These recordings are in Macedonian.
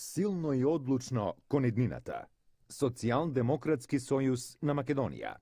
Силно и одлучно кон еднината. Социјалдемократски сојуз на Македонија.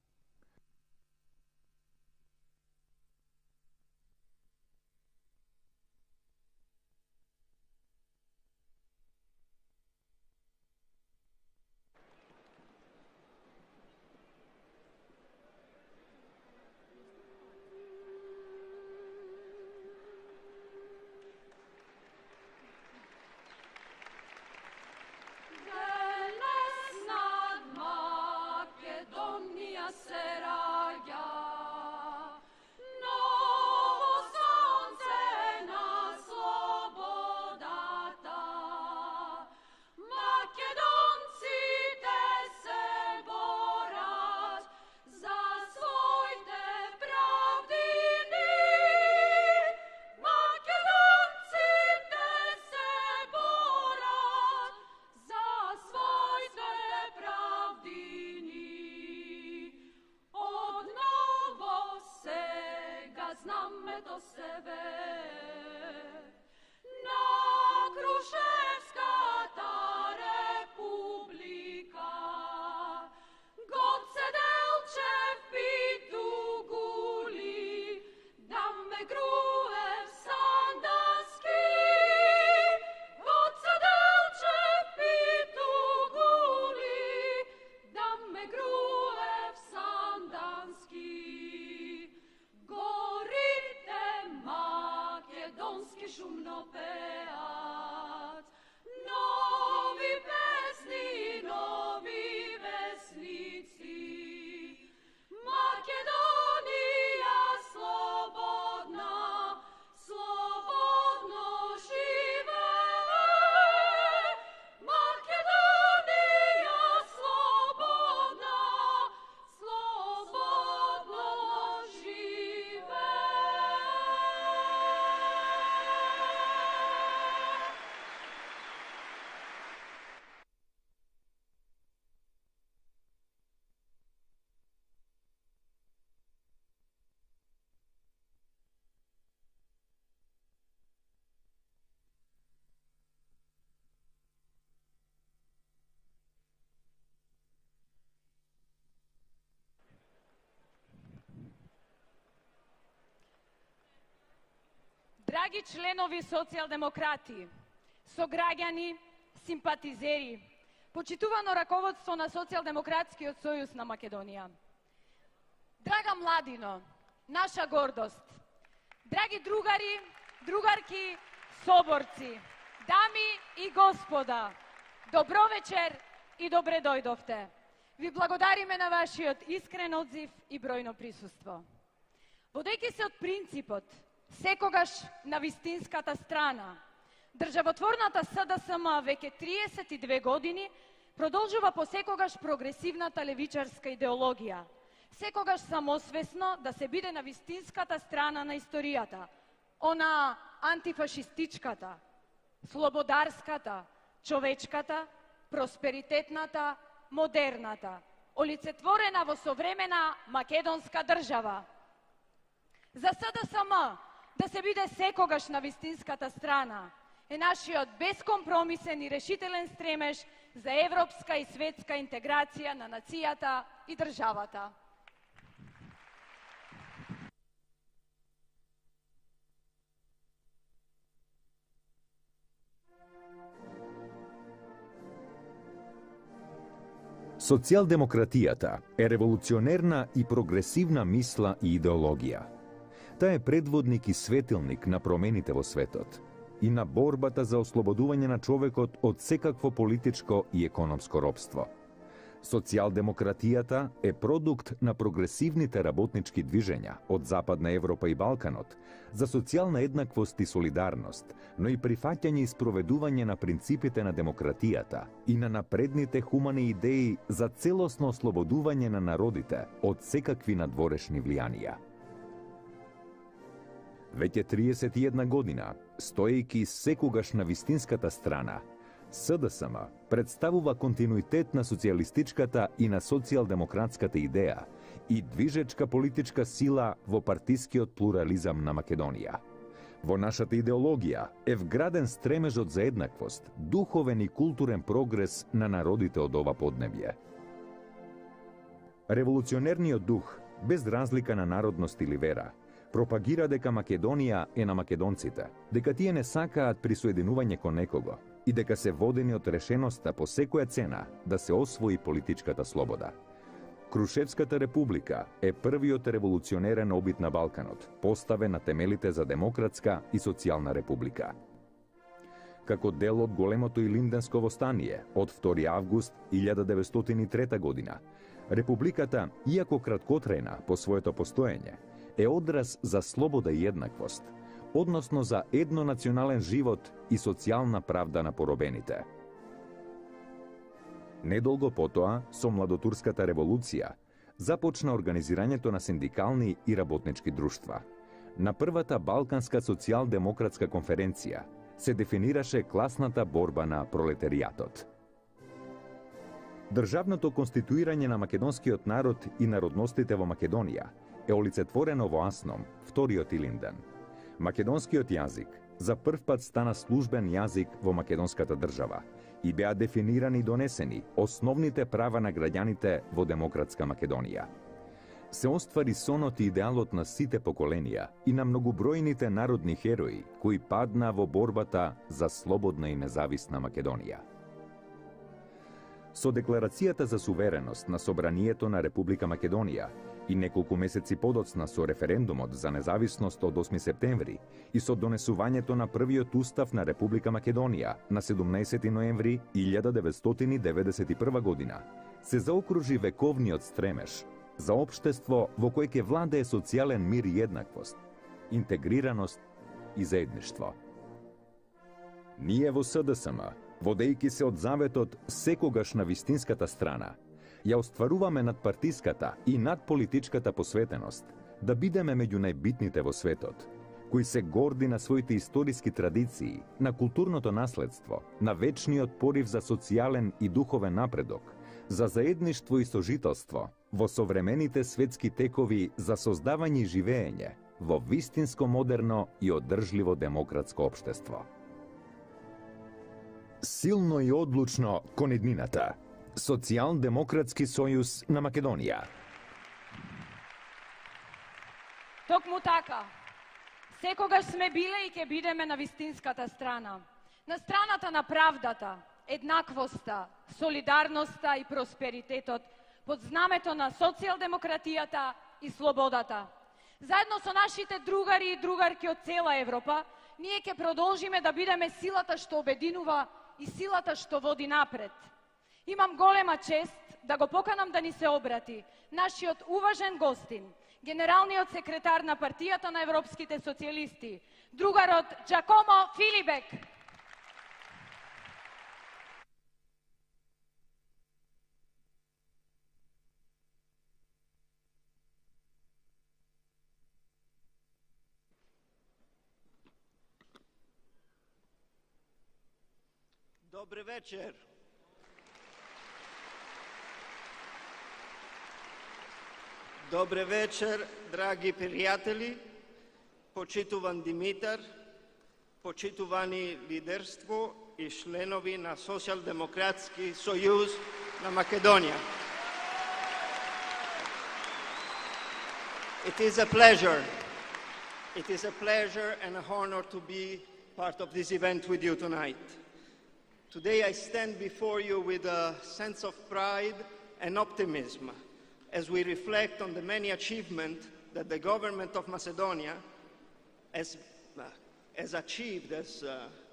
Драги членови социјалдемократи, сограѓани, симпатизери, почитувано раководство на Социјалдемократскиот сојуз на Македонија. Драга младино, наша гордост, драги другари, другарки, соборци, дами и господа, добро вечер и добре дојдовте. Ви благодариме на вашиот искрен одзив и бројно присуство. Водејќи се од принципот секогаш на вистинската страна, државотворната СДСМ веќе 32 години продолжува посекогаш прогресивната левичарска идеологија, секогаш самосвесно да се биде на вистинската страна на историјата, она антифашистичката, слободарската, човечката, просперитетната, модерната, олицетворена во современа македонска држава. За СДСМ да се биде секогаш на вистинската страна е нашиот бескомпромисен и решителен стремеж за европска и светска интеграција на нацијата и државата. Социјалдемократијата е револуционерна и прогресивна мисла и идеологија. Таа е предводник и светилник на промените во светот и на борбата за ослободување на човекот од секакво политичко и економско робство. Социјалдемократијата е продукт на прогресивните работнички движења од Западна Европа и Балканот за социјална еднаквост и солидарност, но и прифаќање и спроведување на принципите на демократијата и на напредните хумани идеи за целосно ослободување на народите од секакви надворешни влијанија. Веќе 31 година, стоејќи секогаш на вистинската страна, СДСМ представува континуитет на социјалистичката и на социјалдемократската идеја и движечка политичка сила во партискиот плурализам на Македонија. Во нашата идеологија е вграден стремежот за еднаквост, духовен и културен прогрес на народите од ова поднебје. Револуционерниот дух, без разлика на народност или вера, пропагира дека Македонија е на македонците, дека тие не сакаат присоединување кон некого и дека се водени од решеноста по секоја цена да се освои политичката слобода. Крушевската република е првиот револуционерен обид на Балканот, поставен на темелите за демократска и социјална република. Како дел од големото Илинденско востание од 2 август 1903 година, републиката, иако краткотрена по своето постоење, е одраз за слобода и еднаквост, односно за еднонационален живот и социјална правда на поробените. Недолго потоа, со младотурската револуција, започна организирањето на синдикални и работнички друштва. На првата Балканска социјал-демократска конференција се дефинираше класната борба на пролетаријатот. Државното конституирање на македонскиот народ и народностите во Македонија е олицетворено во Асном, вториот Илинден. Македонскиот јазик за прв пат стана службен јазик во македонската држава и беа дефинирани и донесени основните права на граѓаните во демократска Македонија. Се оствари сонот и идеалот на сите поколенија и на многобројните народни херои кои падна во борбата за слободна и независна Македонија. Со декларацијата за сувереност на Собранието на Република Македонија и неколку месеци подоцна со референдумот за независност од 8 септември и со донесувањето на првиот устав на Република Македонија на 17 ноември 1991 година, се заокружи вековниот стремеж за општество во кое ќе владее социјален мир и еднаквост, интегрираност и заедништво. Ние во СДСМ, водејќи се од заветот секогаш на вистинската страна, ја остваруваме надпартиската и надполитичката посветеност да бидеме меѓу најбитните во светот, кои се горди на своите историски традиции, на културното наследство, на вечниот порив за социјален и духовен напредок, за заедништво и сожителство во современите светски текови за создавање и живеење во вистинско модерно и одржливо демократско општество. Силно и одлучно кон иднината. Социјал-демократски сојуз на Македонија. Токму така. Секогаш сме биле и ќе бидеме на вистинската страна. На страната на правдата, еднаквоста, солидарноста и просперитетот под знамето на социјал-демократијата и слободата. Заедно со нашите другари и другарки од цела Европа, ние ќе продолжиме да бидеме силата што обединува и силата што води напред. Имам голема чест да го поканам да ни се обрати нашиот уважен гостин, генералниот секретар на партијата на европските социјалисти, другарот Джакомо Филибек. Добре вечер. Добре вечер, драги пријатели, почитуван Димитар, почитувани лидерство и членови на Социјал-демократски сојуз на Македонија. It is a pleasure and a honor to be part of this event with you tonight. Today I stand before you with a sense of pride and optimism as we reflect on the many achievements that the government of Macedonia has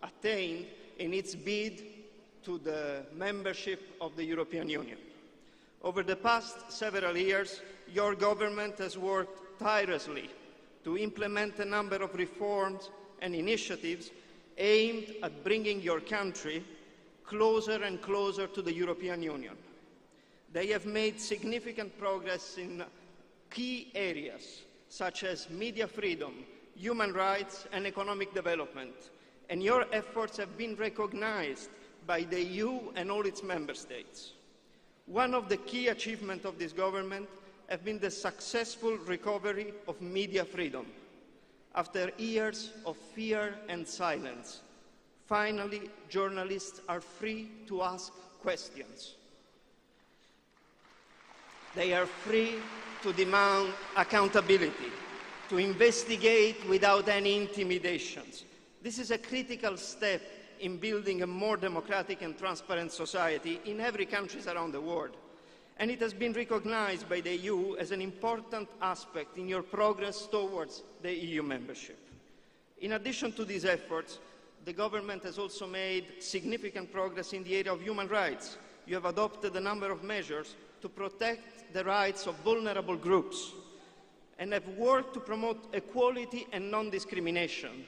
attained in its bid to the membership of the European Union. Over the past several years, your government has worked tirelessly to implement a number of reforms and initiatives aimed at bringing your country closer and closer to the European Union. They have made significant progress in key areas such as media freedom, human rights, and economic development, and your efforts have been recognized by the EU and all its member states. One of the key achievements of this government has been the successful recovery of media freedom. After years of fear and silence, finally, journalists are free to ask questions. They are free to demand accountability, to investigate without any intimidations. This is a critical step in building a more democratic and transparent society in every country around the world. And it has been recognized by the EU as an important aspect in your progress towards the EU membership. In addition to these efforts, the government has also made significant progress in the area of human rights. You have adopted a number of measures to protect the rights of vulnerable groups and have worked to promote equality and non-discrimination.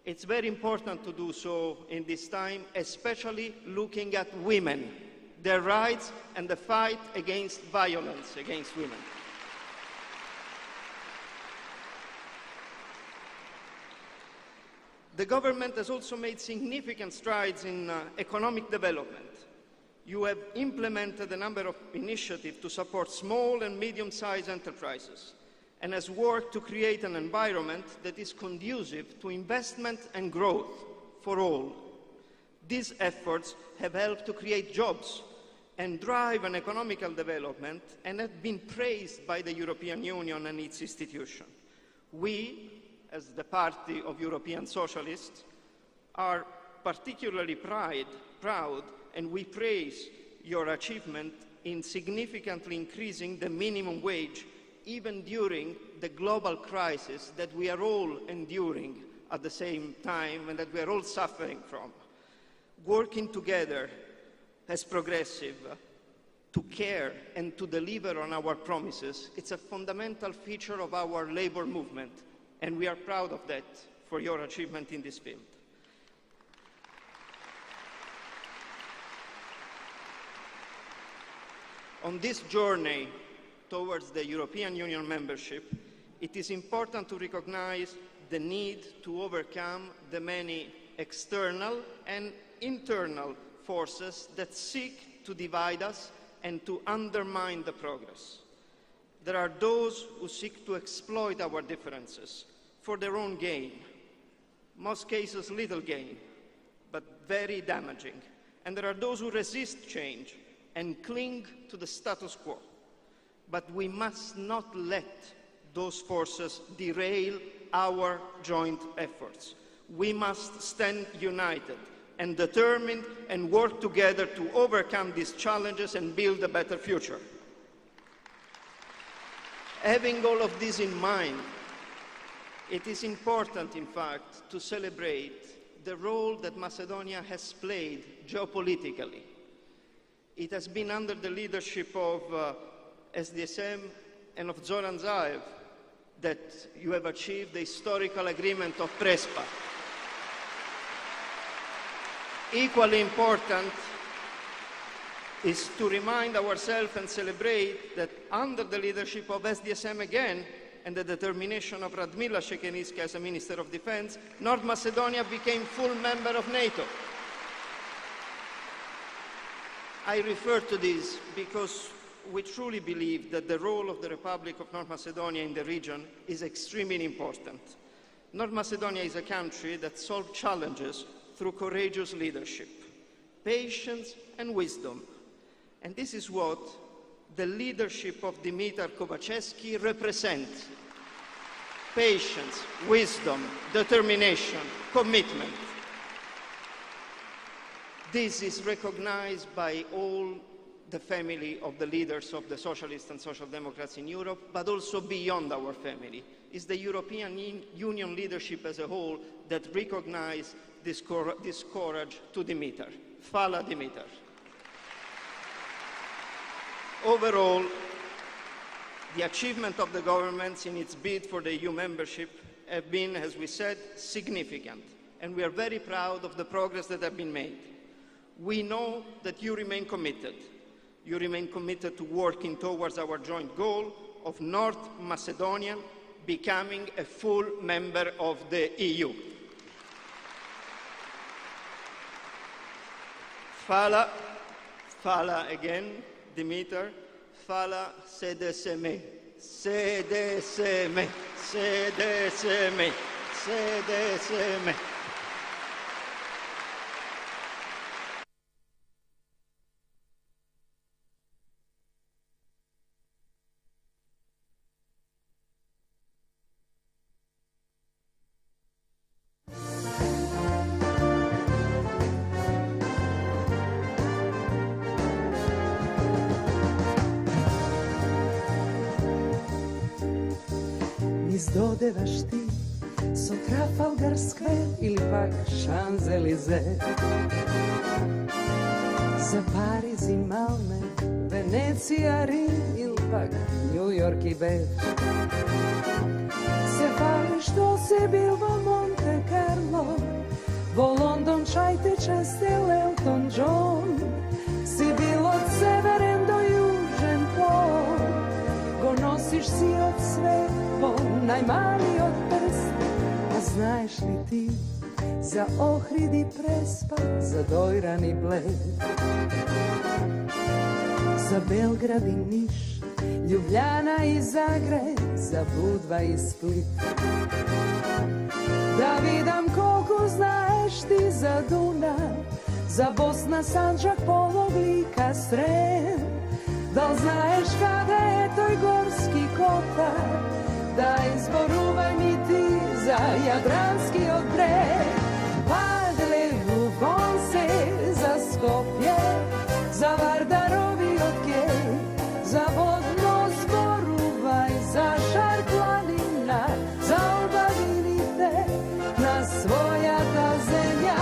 It's very important to do so in this time, especially looking at women, their rights and the fight against violence against women. The government has also made significant strides in economic development. You have implemented a number of initiatives to support small and medium-sized enterprises and has worked to create an environment that is conducive to investment and growth for all. These efforts have helped to create jobs and drive an economical development and have been praised by the European Union and its institutions. We, as the Party of European Socialists, are particularly proud and we praise your achievement in significantly increasing the minimum wage even during the global crisis that we are all enduring at the same time and that we are all suffering from. Working together as progressive to care and to deliver on our promises, it's a fundamental feature of our labor movement, and we are proud of that for your achievement in this field. On this journey towards the European Union membership, it is important to recognize the need to overcome the many external and internal forces that seek to divide us and to undermine the progress. There are those who seek to exploit our differences for their own gain, most cases little gain, but very damaging. And there are those who resist change and cling to the status quo. But we must not let those forces derail our joint efforts. We must stand united and determined and work together to overcome these challenges and build a better future. Having all of this in mind, it is important, in fact, to celebrate the role that Macedonia has played geopolitically. It has been under the leadership of SDSM and of Zoran Zaev that you have achieved the historical agreement of Prespa. Equally important is to remind ourselves and celebrate that under the leadership of SDSM again and the determination of Radmila Shekeniska as a Minister of Defense, North Macedonia became full member of NATO. I refer to this because we truly believe that the role of the Republic of North Macedonia in the region is extremely important. North Macedonia is a country that solves challenges through courageous leadership, patience and wisdom. And this is what the leadership of Dimitar Kovacevski represents. Patience, wisdom, determination, commitment. This is recognized by all the family of the leaders of the Socialists and Social Democrats in Europe, but also beyond our family. It's the European Union leadership as a whole that recognizes this courage to Dimitar. Fala Dimitar. Overall, the achievement of the governments in its bid for the EU membership have been, as we said, significant, and we are very proud of the progress that have been made. We know that you remain committed. You remain committed to working towards our joint goal of North Macedonia becoming a full member of the EU. Fala again, Dimitar, fala SDSM, SDSM, SDSM, SDSM. Dodevaš ti so Trafalgar Square ili pak Champs-Élysées, za Pariz i Malme, Venecija, Rim ili pak New York i Beč. Se hvališ što se Bilbo, Monte Carlo, vo London čajte česte Elton John, si bil od severen do južen pol, go nosiš si od sve najmali od prsta, a znaš li ti za Ohrid i Prespa, za Dojran i Bled, za Belgrad i Niš, Ljubljana i Zagreb, za Budva i Split. Da vidam koliko znaš ti za Dunav, za Bosna, Sandžak, Polog, Lika, Srem. Da li znaš kada je toj Gorski Kotar, daj zboruvaj mi ti za Jadranski odbreg. Padle u Bonse za Skopje, za Vardarovi odkej, za Vodno zboruvaj, za Šar planina, za oba vidite na svoja ta zemlja.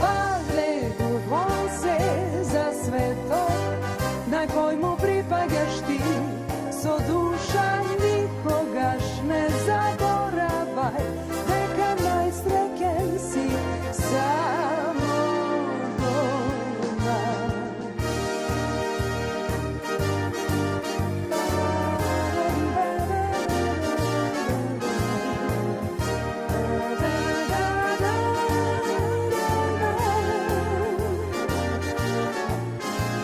Padle u Bonse za sve to, daj pojmu pripagaš ti, so duša nikogaš ne zaboravaj, neka najsreken si samo doma.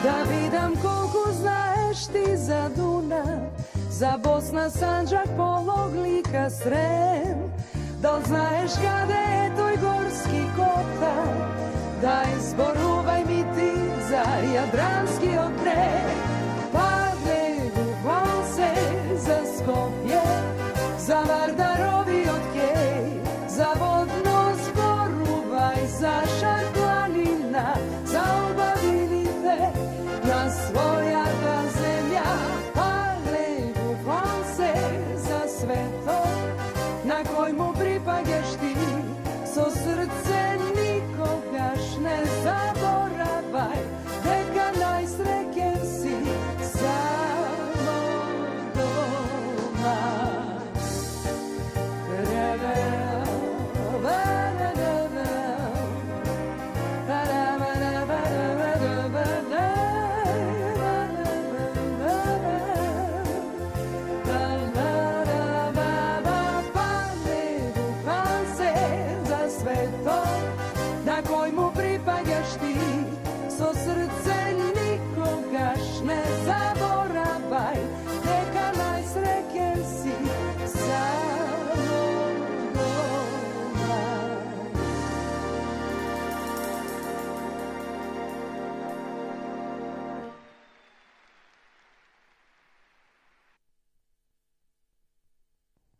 Da vidam koliko znaš ti za Dunav, za Bosna, Sandžak, Polog, Lika, Srem. Da li znaš kada je toj Gorski Kotar, daj zboruvaj mi ti za Jadranski odbreg. Padle u Valse za Skopje, za Vardarovi odkej, za Vodno zboruvaj, za Šar planina, za oba vidite na svoja ta zemlja. Za sve to na kojmu pripagaš ti, so srce nikogaš ne zaboravaj, neka najsreken si samo doma.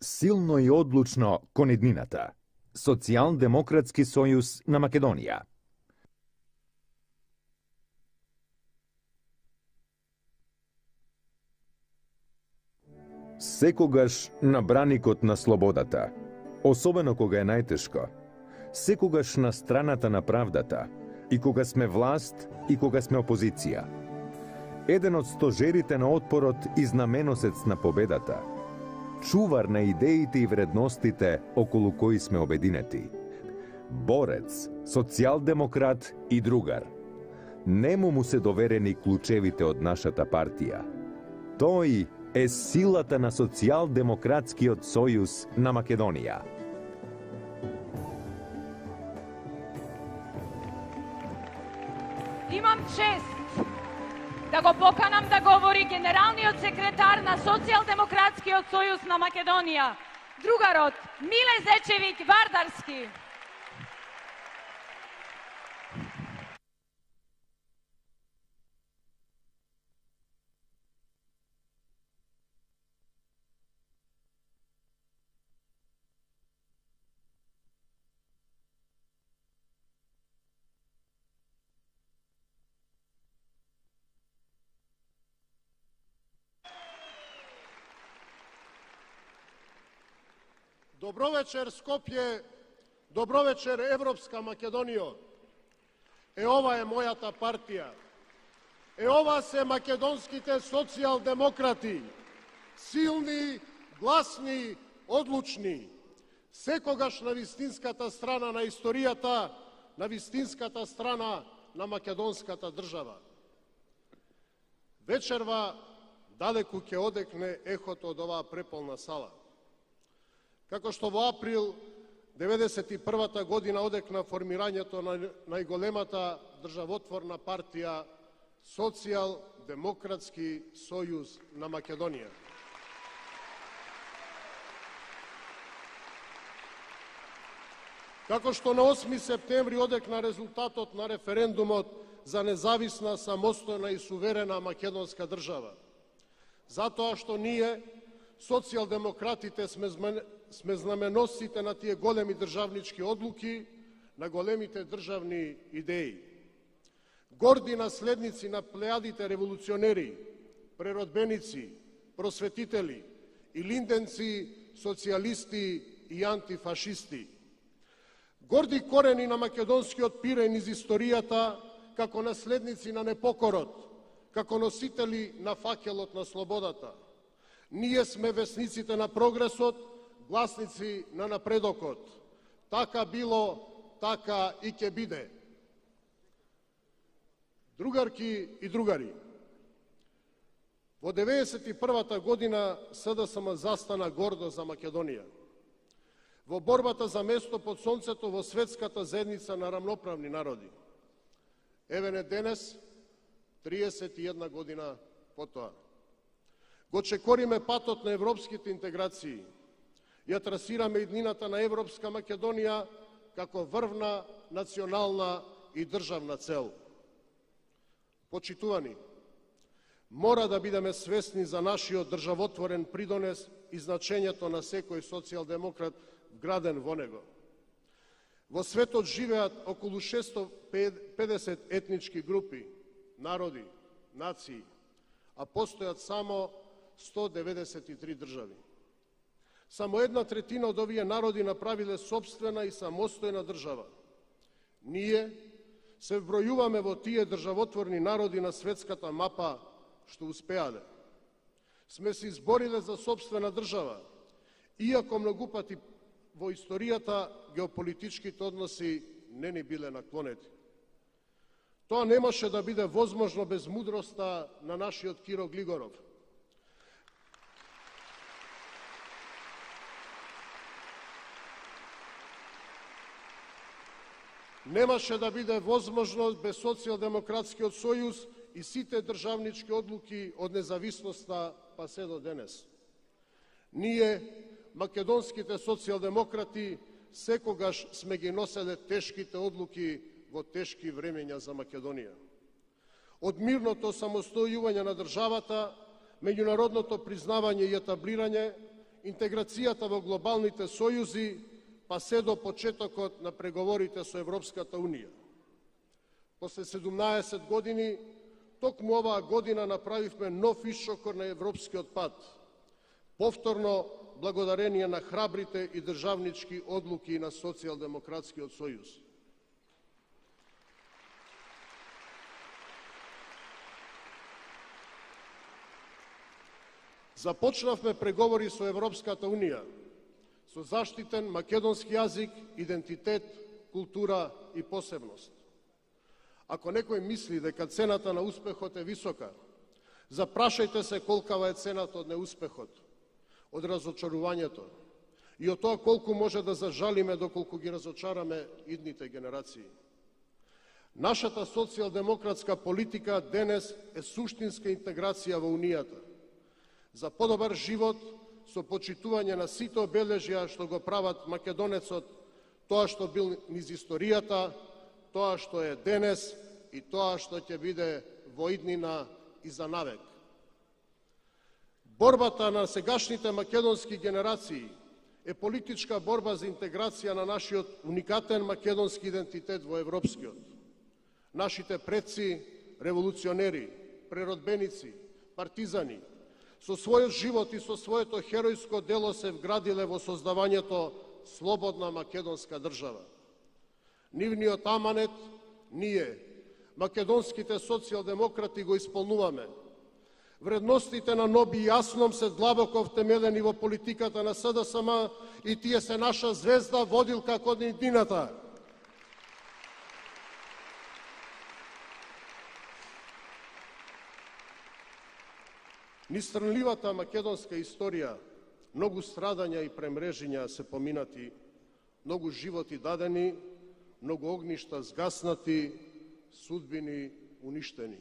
Silno i odlučno konedniната. Социјалдемократски сојуз на Македонија. Секогаш на браникот на слободата, особено кога е најтешко, секогаш на страната на правдата, и кога сме власт, и кога сме опозиција. Еден од стожерите на отпорот и знаменосец на победата, чувар на идеите и вредностите околу кои сме обединети. Борец, социјалдемократ и другар. Нему му се доверени клучевите од нашата партија. Тој е силата на Социјалдемократскиот сојуз на Македонија. Имам чест да го поканам да говори генералниот секретар на Социјалдемократскиот сојуз на Македонија, Другарот Миле Зечевик Вардарски. Добро вечер, Скопје, добро вечер, Европска Македонија. Ова е мојата партија. Ова се македонските социјалдемократи. Силни, гласни, одлучни. Секогаш на вистинската страна на историјата, на вистинската страна на македонската држава. Вечерва далеку ќе одекне ехото од оваа преполна сала. Како што во април 1991 година одекна формирањето на најголемата државотворна партија Социјалдемократски сојуз на Македонија. Како што на 8 септември одекна резултатот на референдумот за независна, самостојна и суверена македонска држава. Затоа што ние, социјалдемократите, сме знаменосците на тие големи државнички одлуки, на големите државни идеи. Горди наследници на плејадите револуционери, преродбеници, просветители, илинденци, социјалисти и антифашисти. Горди корени на македонскиот пирен из историјата, како наследници на непокорот, како носители на факелот на слободата. Ние сме весниците на прогресот, гласници на напредокот. Така било, така и ќе биде. Другарки и другари, во 1991 година СДСМ застана гордо за Македонија. Во борбата за место под сонцето во светската заедница на рамноправни народи. Еве не денес, 31 година потоа. Го чекориме патот на европските интеграции. Ја трасираме иднината на Европска Македонија како врвна, национална и државна цел. Почитувани, мора да бидеме свесни за нашиот државотворен придонес и значењето на секој социјалдемократ вграден во него. Во светот живеат околу 650 етнички групи, народи, нации, а постојат само 193 држави. Само 1/3 од овие народи направиле собствена и самостојна држава. Ние се вбројуваме во тие државотворни народи на светската мапа што успеале. Сме се избориле за собствена држава, иако многу пати во историјата геополитичките односи не ни биле наклонети. Тоа немаше да биде возможно без мудроста на нашиот Киро Глигоров. Немаше да биде возможно без Социјалдемократскиот сојуз и сите државнички одлуки од независноста па се до денес. Ние, македонските социјалдемократи, секогаш сме ги носеле тешките одлуки во тешки времења за Македонија. Од мирното самостојување на државата, меѓународното признавање и етаблирање, интеграцијата во глобалните сојузи, па се до почетокот на преговорите со Европската Унија. После 17 години, токму оваа година направивме нов исчокор на европскиот пат, повторно благодарение на храбрите и државнички одлуки на Социјалдемократскиот сојуз. Започнавме преговори со Европската Унија, со заштитен македонски јазик, идентитет, култура и посебност. Ако некој мисли дека цената на успехот е висока, запрашајте се колкава е цената од неуспехот, од разочарувањето и од тоа колку може да зажалиме доколку ги разочараме идните генерации. Нашата социјалдемократска политика денес е суштинска интеграција во Унијата, за подобар живот, со почитување на сите обележја што го прават македонецот, тоа што бил низ историјата, тоа што е денес и тоа што ќе биде во иднина и за навек. Борбата на сегашните македонски генерации е политичка борба за интеграција на нашиот уникатен македонски идентитет во европскиот. Нашите предци, револуционери, преродбеници, партизани, со својот живот и со своето херојско дело се вградиле во создавањето слободна македонска држава. Нивниот аманет ние, македонските социјалдемократи, го исполнуваме. Вредностите на НОБИ јасном се длабоко втемелени во политиката на СДСМ и тие се наша звезда водилка кон иднината. Низ трнливата македонска историја многу страдања и премрежиња се поминати, многу животи дадени, многу огништа згаснати, судбини уништени.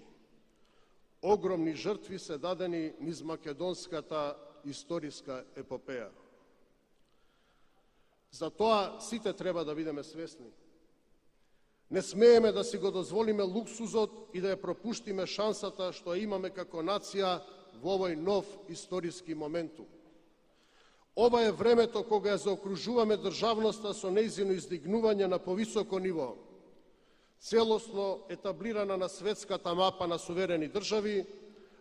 Огромни жртви се дадени низ македонската историска епопеја. За тоа сите треба да бидеме свесни. Не смееме да си го дозволиме луксузот и да ја пропуштиме шансата што имаме како нација во овој нов историски моментум. Ова е времето кога ја заокружуваме државноста со нејзино издигнување на повисоко ниво, целосно етаблирана на светската мапа на суверени држави,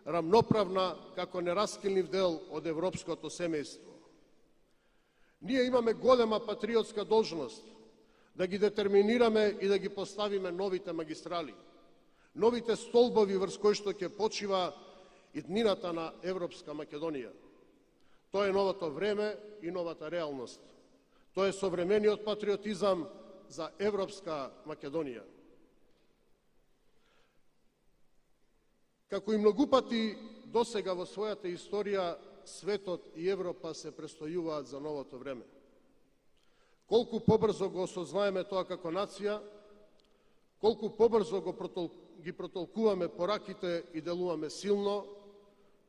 рамноправна како нераскилнив дел од европското семејство. Ние имаме голема патриотска должност да ги детерминираме и да ги поставиме новите магистрали, новите столбови врз кои што ќе почива иднината на Европска Македонија. Тоа е новото време и новата реалност. Тоа е современиот патриотизам за Европска Македонија. Како и многу пати досега во својата историја, светот и Европа се престојуваат за новото време. Колку побрзо го осознаеме тоа како нација, колку побрзо ги протолкуваме пораките и делуваме силно,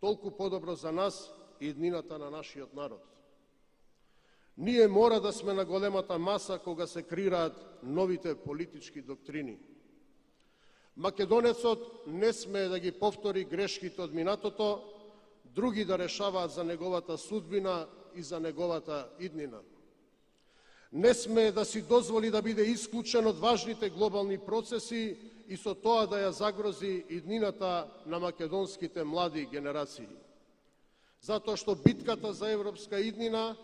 толку подобро за нас и иднината на нашиот народ. Ние мора да сме на големата маса кога се креираат новите политички доктрини. Македонецот не смее да ги повтори грешките од минатото, други да решаваат за неговата судбина и за неговата иднина. Не смее да си дозволи да биде исклучен од важните глобални процеси и со тоа да ја загрози иднината на македонските млади генерации. Затоа што битката за европска иднина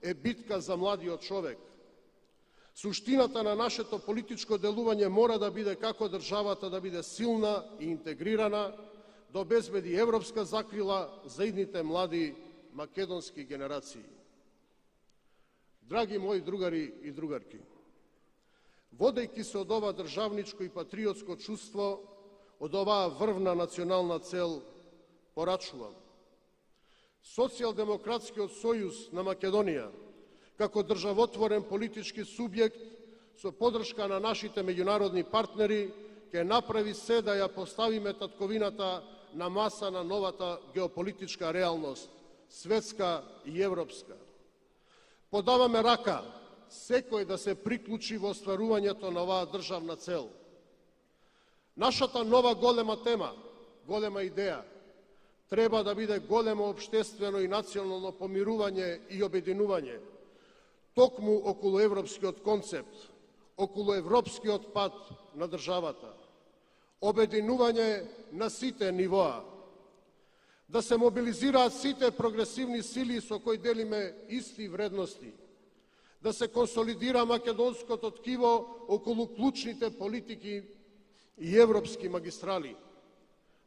е битка за младиот човек. Суштината на нашето политичко делување мора да биде како државата да биде силна и интегрирана, да обезбеди европска закрила за идните млади македонски генерации. Драги мои другари и другарки, водејќи се од ова државничко и патриотско чувство, од оваа врвна национална цел, порачувам. Социјалдемократскиот сојуз на Македонија, како државотворен политички субјект, со поддршка на нашите меѓународни партнери, ќе направи се да ја поставиме татковината на маса на новата геополитичка реалност, светска и европска. Подаваме рака секој да се приклучи во остварувањето на оваа државна цел. Нашата нова голема тема, голема идеја, треба да биде големо општествено и национално помирување и обединување, токму околу европскиот концепт, околу европскиот пат на државата, обединување на сите нивоа, да се мобилизираат сите прогресивни сили со кои делиме исти вредности, да се консолидира македонското ткиво околу клучните политики и европски магистрали,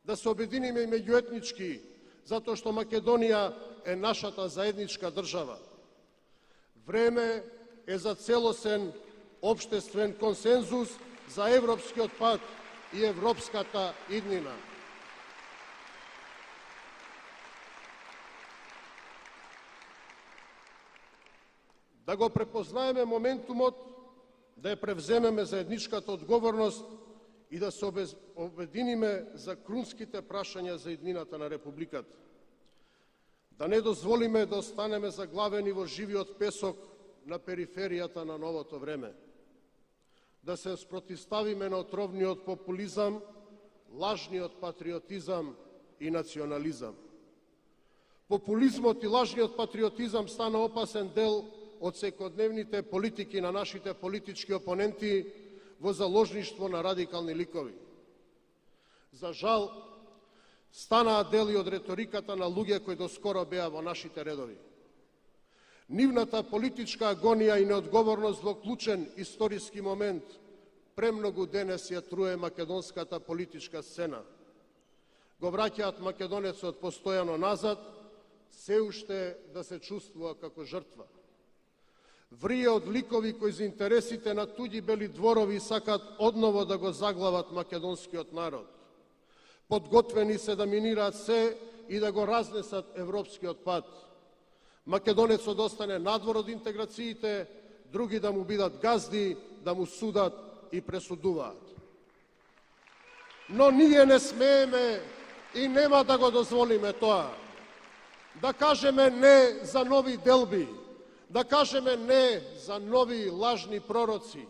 да се обединиме и меѓуетнички, затоа што Македонија е нашата заедничка држава. Време е за целосен општествен консензус за европскиот пат и европската иднина. Да го препознаеме моментумот, да ја превземеме заедничката одговорност и да се обединиме за крунските прашања за иднината на Републиката. да не дозволиме да останеме заглавени во живиот песок на периферијата на новото време, да се спротивставиме на отровниот популизам, лажниот патриотизам и национализам. Популизмот и лажниот патриотизам стана опасен дел од секојдневните политики на нашите политички опоненти во заложништво на радикални ликови. За жал, станаа дел и од реториката на луѓе кои доскоро беа во нашите редови. Нивната политичка агонија и неодговорност во клучен историски момент премногу денес ја труе македонската политичка сцена. Го враќаат македонецот постојано назад, се уште да се чувствува како жртва. Врие од ликови кои за интересите на туѓи бели дворови сакат одново да го заглават македонскиот народ. Подготвени се да минираат се и да го разнесат европскиот пат. Македонецот остане надвор од интеграциите, други да му бидат газди, да му судат и пресудуваат. Но ние не смееме и нема да го дозволиме тоа. Да кажеме не за нови делби, да кажеме не за нови лажни пророци,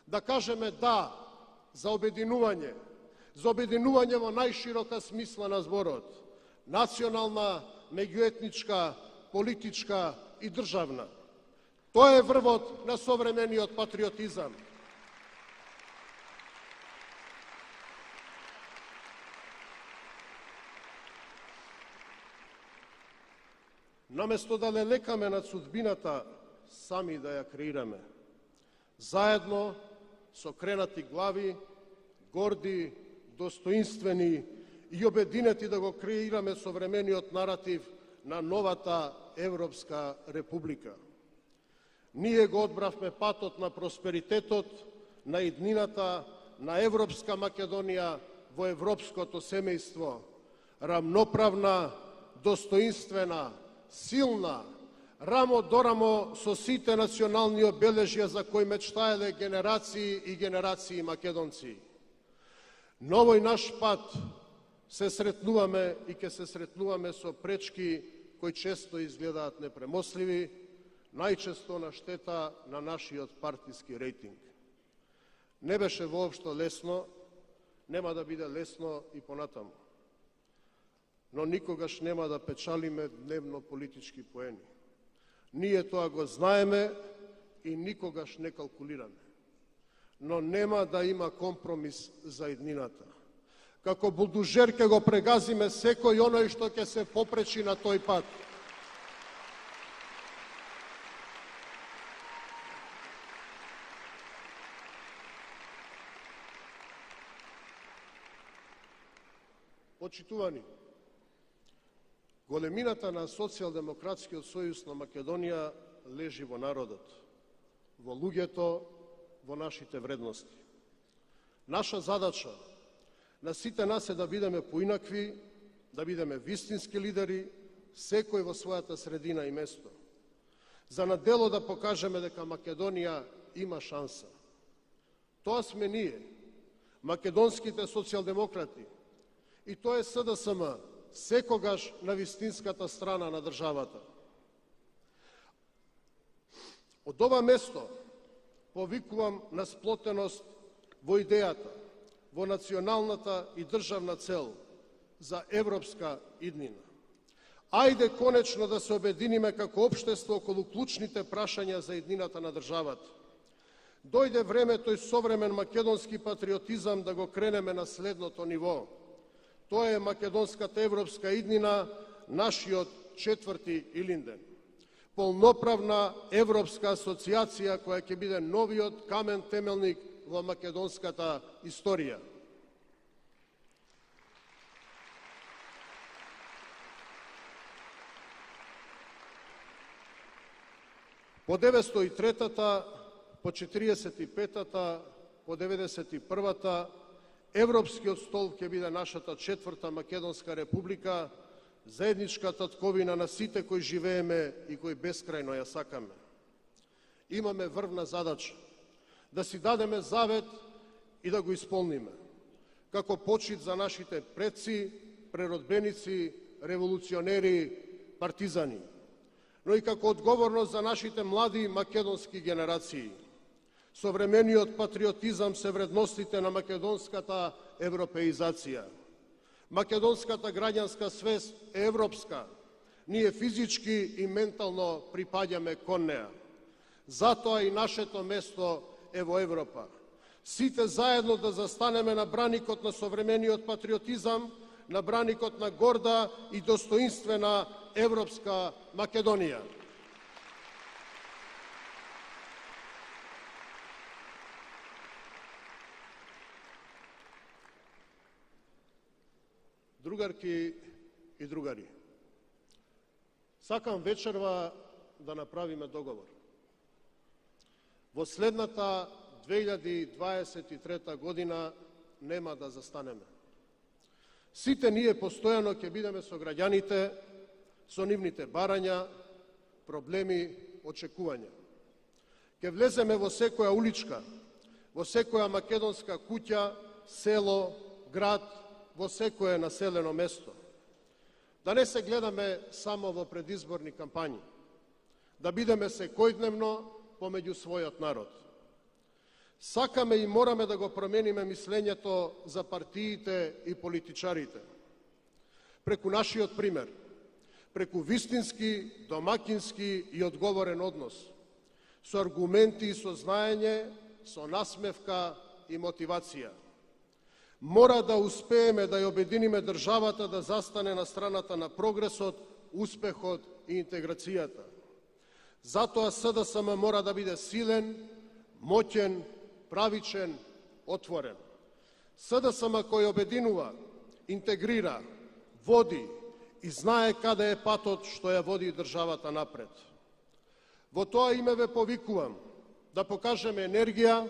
да кажеме да за обединување во најширока смисла на зборот, национална, меѓуетничка, политичка и државна. Тоа е врвот на современиот патриотизам. Наместо да не лекаме над судбината, сами да ја креираме. Заедно, со кренати глави, горди, достоинствени и обединети да го креираме современиот наратив на новата Европска република. Ние го одбравме патот на просперитетот, на иднината, на Европска Македонија во европското семејство, рамноправна, достоинствена, силна, рамо до рамо со сите национални обележја за кои мечтаеле генерации и генерации македонци. На овој наш пат се сретнуваме и ќе се сретнуваме со пречки кои често изгледаат непремостливи, најчесто на штета на нашиот партиски рейтинг. Не беше воопшто лесно, нема да биде лесно и понатаму. Но никогаш нема да печалиме дневно политички поени. Ние тоа го знаеме и никогаш не калкулираме. Но нема да има компромис за иднината. Како булдужер ќе го прегазиме секој оној што ќе се попречи на тој пат. Почитувани, големината на Социјалдемократскиот сојуз на Македонија лежи во народот, во луѓето, во нашите вредности. Наша задача на сите нас е да бидеме поинакви, да бидеме вистински лидери, секој во својата средина и место. За на дело да покажеме дека Македонија има шанса. Тоа сме ние, македонските социјалдемократи, и тоа е СДСМ, секогаш на вистинската страна на државата. Од ова место повикувам на сплотеност во идејата, во националната и државна цел за европска иднина. Ајде конечно да се обединиме како општество околу клучните прашања за иднината на државата. Дојде време тој современ македонски патриотизам да го кренеме на следното ниво. Тоа е македонската европска иднина, нашиот четврти Илинден. Полноправна европска асоциација која ќе биде новиот камен темелник во македонската историја. По 903-та, по 45-та, по 91-та, Европскиот стол ќе биде нашата четврта Македонска република, заедничка татковина на сите кои живееме и кои бескрајно ја сакаме. Имаме врвна задача да си дадеме завет и да го исполниме, како почит за нашите предци, преродбеници, револуционери, партизани, но и како одговорност за нашите млади македонски генерации. Современиот патриотизам се вредностите на македонската европеизација. Македонската граѓанска свест е европска. Ние физички и ментално припаѓаме кон неа. Затоа и нашето место е во Европа. Сите заедно да застанеме на браникот на современиот патриотизам, на браникот на горда и достоинствена европска Македонија. Другарки и другари, сакам вечерва да направиме договор. Во следната 2023 година нема да застанеме. Сите ние постојано ќе бидеме со граѓаните, со нивните барања, проблеми, очекувања. Ќе влеземе во секоја уличка, во секоја македонска куќа, село, град, во секое населено место. Да не се гледаме само во предизборни кампањи, да бидеме секојдневно помеѓу својот народ. Сакаме и мораме да го промениме мислењето за партиите и политичарите. Преку нашиот пример, преку вистински, домакински и одговорен однос, со аргументи и со знаење, со насмевка и мотивација. Мора да успееме да ја обединиме државата да застане на страната на прогресот, успехот и интеграцијата. Затоа СДСМ мора да биде силен, моќен, правичен, отворен. СДСМ кој обединува, интегрира, води и знае каде е патот што ја води државата напред. Во тоа име ве повикувам да покажеме енергија,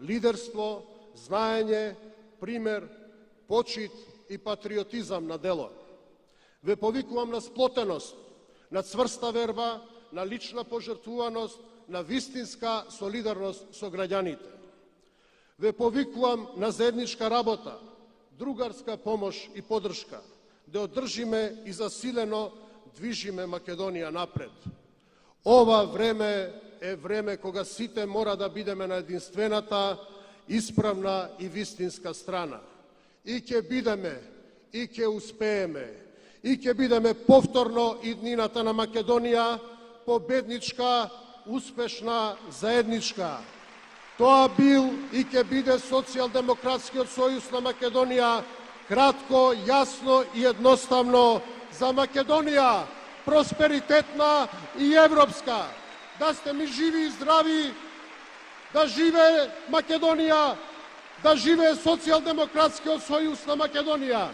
лидерство, знаење, пример, почит и патриотизам на дело. Ве повикувам на сплотеност, на цврста верба, на лична пожртвуваност, на вистинска солидарност со граѓаните. Ве повикувам на заедничка работа, другарска помош и поддршка, да одржиме и засилено движиме Македонија напред. Ова време е време кога сите мора да бидеме на единствената, исправна и вистинска страна. И ќе бидеме, и ќе успееме, и ќе бидеме повторно иднината на Македонија, победничка, успешна, заедничка. Тоа бил и ќе биде Социјалдемократскиот сојуз на Македонија, кратко, јасно и едноставно за Македонија, просперитетна и европска. Да сте ми живи и здрави, да живее Македонија, да живее Социјалдемократскиот сојуз на Македонија.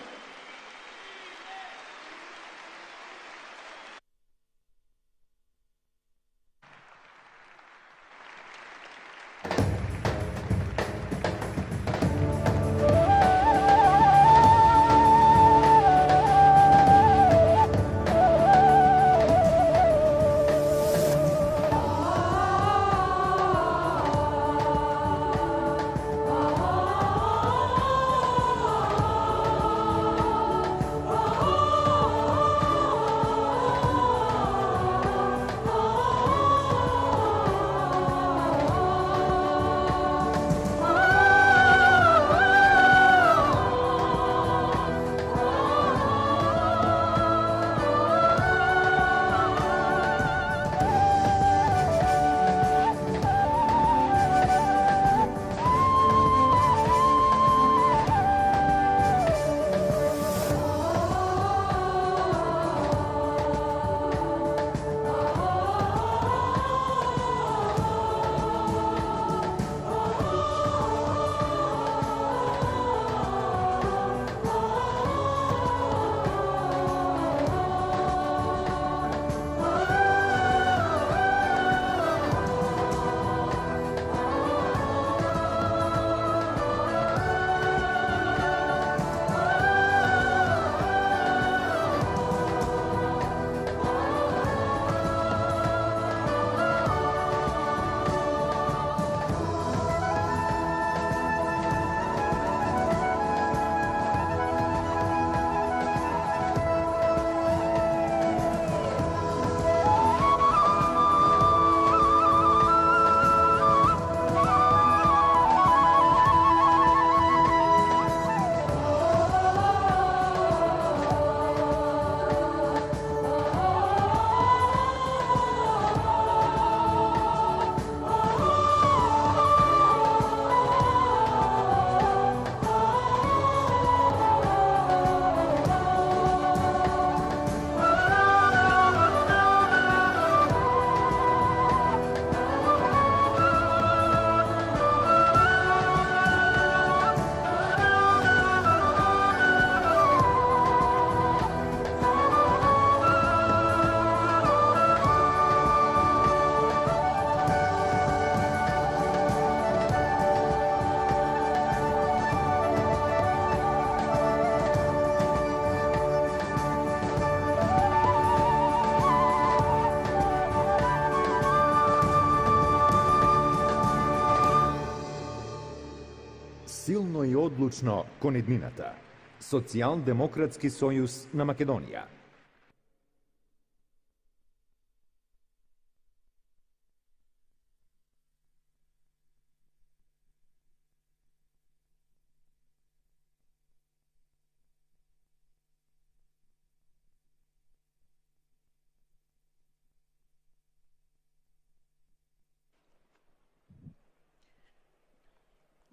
odlučno kon edniната. Социјал-демократски сојуз на Македонија.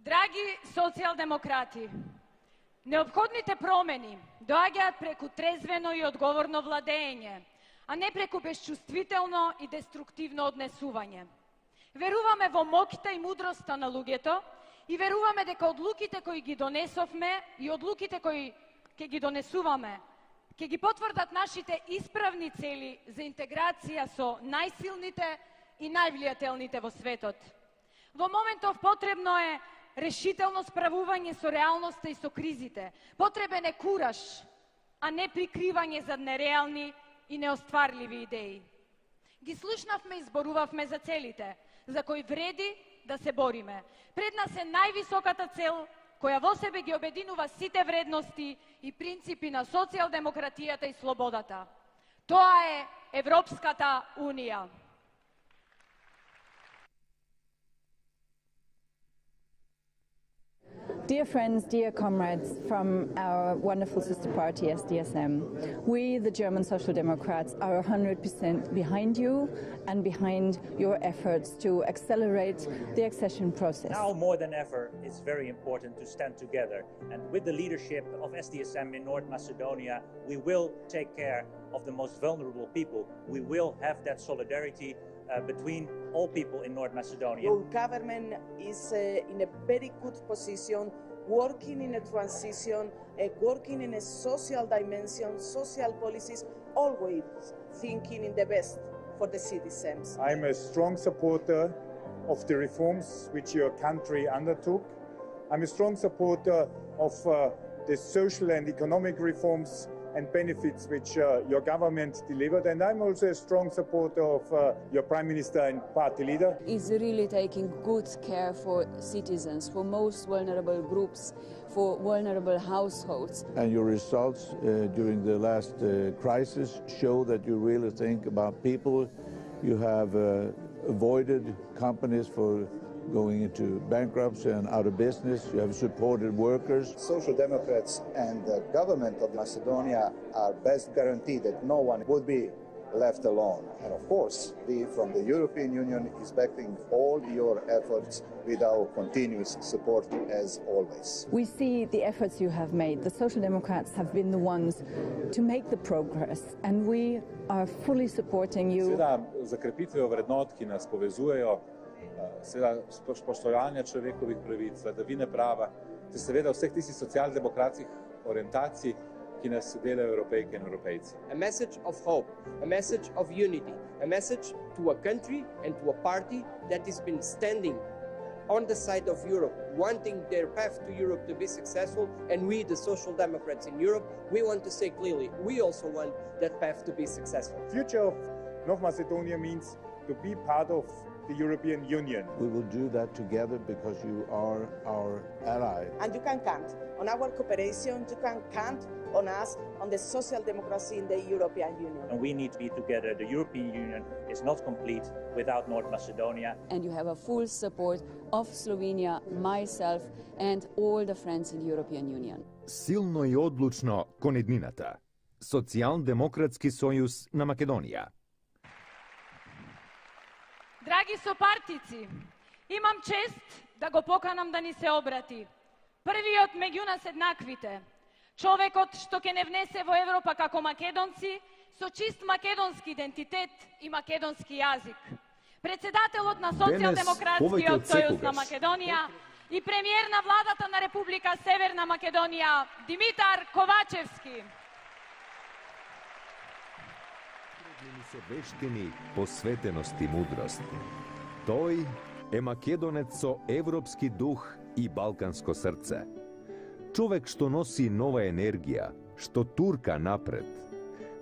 Драги социјалдемократи, неопходните промени доаѓаат преку трезвено и одговорно владење, а не преку безчувствително и деструктивно однесување. Веруваме во моќта и мудроста на луѓето и веруваме дека одлуките кои ги донесовме и одлуките кои ќе ги донесуваме ќе ги потврдат нашите исправни цели за интеграција со најсилните и највлијателните во светот. Во моментов потребно е решително справување со реалноста и со кризите. Потребен е кураж, а не прикривање зад нереални и неостварливи идеи. Ги слушнавме и зборувавме за целите, за кои вреди да се бориме. Пред нас е највисоката цел, која во себе ги обединува сите вредности и принципи на социјалдемократијата и слободата. Тоа е Европската Унија. Dear friends, dear comrades from our wonderful sister party SDSM, we, the German Social Democrats, are 100% behind you and behind your efforts to accelerate the accession process. Now more than ever, it's very important to stand together. And with the leadership of SDSM in North Macedonia, we will take care of the most vulnerable people. We will have that solidarity between all people in North Macedonia. Your government is in a very good position, working in a transition, working in a social dimension, social policies, always thinking in the best for the citizens. I'm a strong supporter of the reforms which your country undertook. I'm a strong supporter of the social and economic reforms and benefits which your government delivered, and I'm also a strong supporter of your Prime Minister and party leader. Is really taking good care for citizens, for most vulnerable groups, for vulnerable households. And your results during the last crisis show that you really think about people. You have avoided companies for going into bankruptcy and out of business. You have supported workers. Social Democrats and the government of Macedonia are best guaranteed that no one would be left alone. And of course, we from the European Union is backing all your efforts with our continuous support as always. We see the efforts you have made. The Social Democrats have been the ones to make the progress, and we are fully supporting you. Seveda, za krepitvijo vrednot, ki nas povezujejo, seveda spoštovanje človekovih pravic, vladavine prava, ter seveda vseh tistih socialdemokratskih orientacij, ki nas delajo Evropejke in Evropejci. A message of hope, a message of unity, a message to a country and to a party that has been standing on the side of Europe, wanting their path to Europe to be successful, and we, the Social Democrats in Europe, we want to say clearly, we also want that path to be successful. The future of North Macedonia means to be part of the European Union. We will do that together because you are our ally. And you can count on our cooperation, you can count on us, on the social democracy in the European Union. And we need to be together. The European Union is not complete without North Macedonia. And you have a full support of Slovenia, myself and all the friends in the European Union. Силно и одлучно кон еднината. Социјал-демократски сојуз на Македонија. Драги сопартици, имам чест да го поканам да ни се обрати. Првиот меѓу нас еднаквите, човекот што ќе не внесе во Европа како македонци, со чист македонски идентитет и македонски јазик. Председателот на Социјалдемократскиот сојуз на Македонија и премиер на владата на Република Северна Македонија, Димитар Ковачевски. Се вештини, посветеност и мудрост. Тој е македонец со европски дух и балканско срце. Човек што носи нова енергија, што турка напред.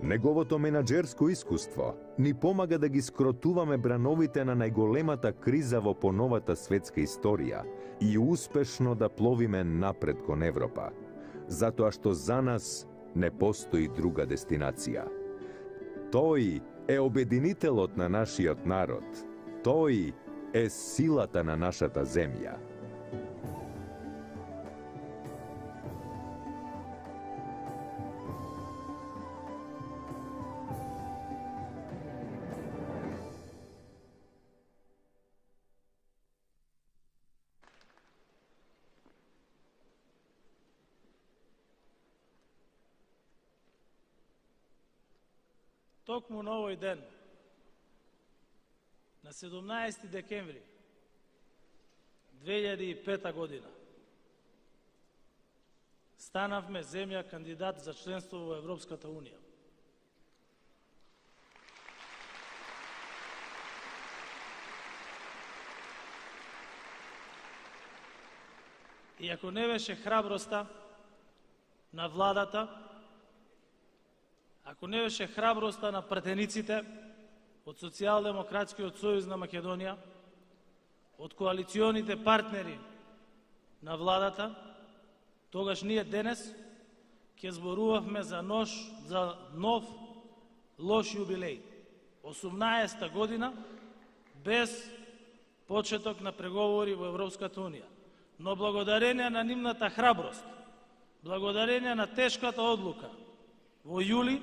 Неговото менаџерско искуство ни помага да ги скротуваме брановите на најголемата криза во поновата светска историја и успешно да пловиме напред кон Европа, затоа што за нас не постои друга дестинација. Тој е обединителот на нашиот народ. Тој е силата на нашата земја. Токму на овој ден, на 17 декември 2005 година, станавме земја кандидат за членство во Европската Унија. И ако не беше храброста на владата, ако не беше храброста на пратениците од Социјалдемократскиот сојуз на Македонија, од коалиционите партнери на владата, тогаш ние денес ќе зборувавме за нов лош јубилеј. 18-та година без почеток на преговори во Европската Унија. Но благодарение на нивната храброст, благодарение на тешката одлука, во јули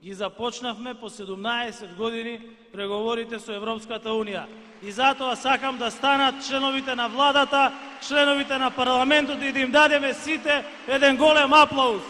ги започнавме по 17 години преговорите со Европската Унија. И затоа сакам да станат членовите на владата, членовите на парламентот и да им дадеме сите еден голем аплауз.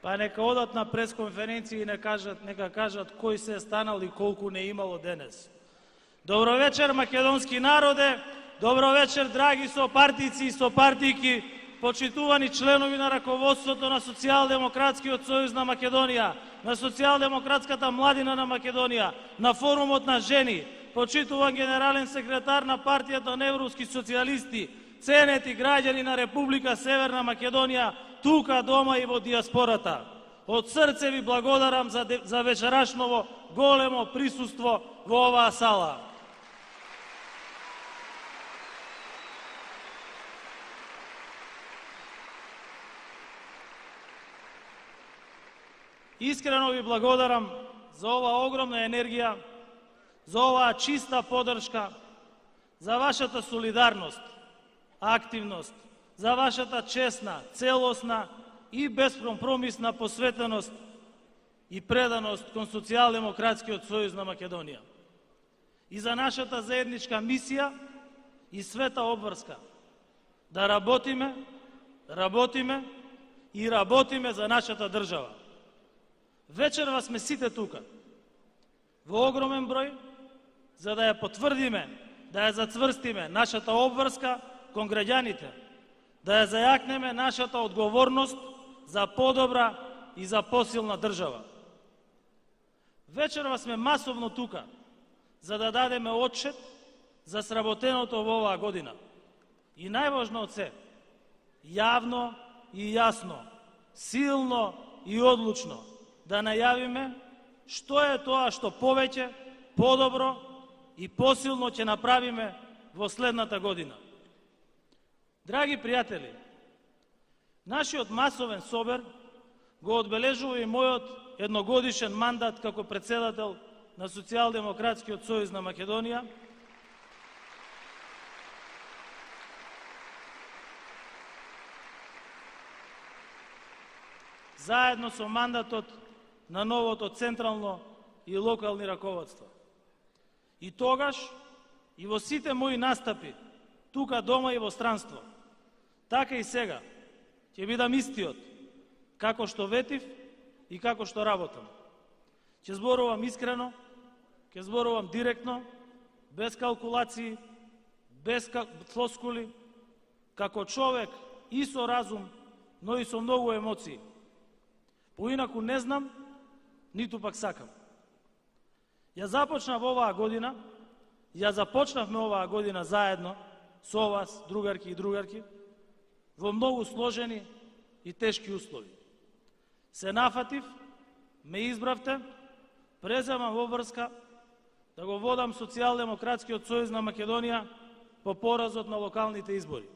Па нека одат на пресконференција и нека кажат кој се е станал и колку не имало денес. Добро вечер, македонски народе, добро вечер, драги сопартици и сопартики, почитувани членови на раководството на Социјалдемократскиот сојуз на Македонија, на Социјалдемократската младина на Македонија, на форумот на жени, почитуван генерален секретар на партијата на европски социјалисти, ценети граѓани на Република Северна Македонија, тука дома и во диаспората. Од срце ви благодарам за вечерашново големо присуство во оваа сала. Искрено ви благодарам за оваа огромна енергија, за оваа чиста поддршка, за вашата солидарност, активност, за вашата честна, целосна и безкомпромисна посветеност и преданост кон Социјалдемократскиот сојуз на Македонија. И за нашата заедничка мисија и света обврска да работиме и работиме за нашата држава. Вечерва сме сите тука, во огромен број, за да ја потврдиме, да ја зацврстиме нашата обврска кон граѓаните, да ја зајакнеме нашата одговорност за подобра и за посилна држава. Вечерва сме масовно тука, за да дадеме отчет за сработеното во оваа година. И најважно од се, јавно и јасно, силно и одлучно да најавиме што е тоа што повеќе, подобро и посилно ќе направиме во следната година. Драги пријатели, нашиот масовен собер го одбележува и мојот едногодишен мандат како председател на Социјалдемократскиот сојуз на Македонија. Заедно со мандатот на новото централно и локални раководства. И тогаш, и во сите мои настапи, тука дома и во странство, така и сега, ќе бидам истиот, како што ветив и како што работам. Ќе зборувам искрено, ќе зборувам директно без калкулации, без флоскули, како човек и со разум, но и со многу емоции. Поинаку не знам, ниту пак сакам. Ја започнавме оваа година заедно со вас, другарки и другарки, во многу сложени и тешки услови. Се нафатив, ме избравте, преземам обврска да го водам Социјалдемократскиот сојуз на Македонија по поразот на локалните избори.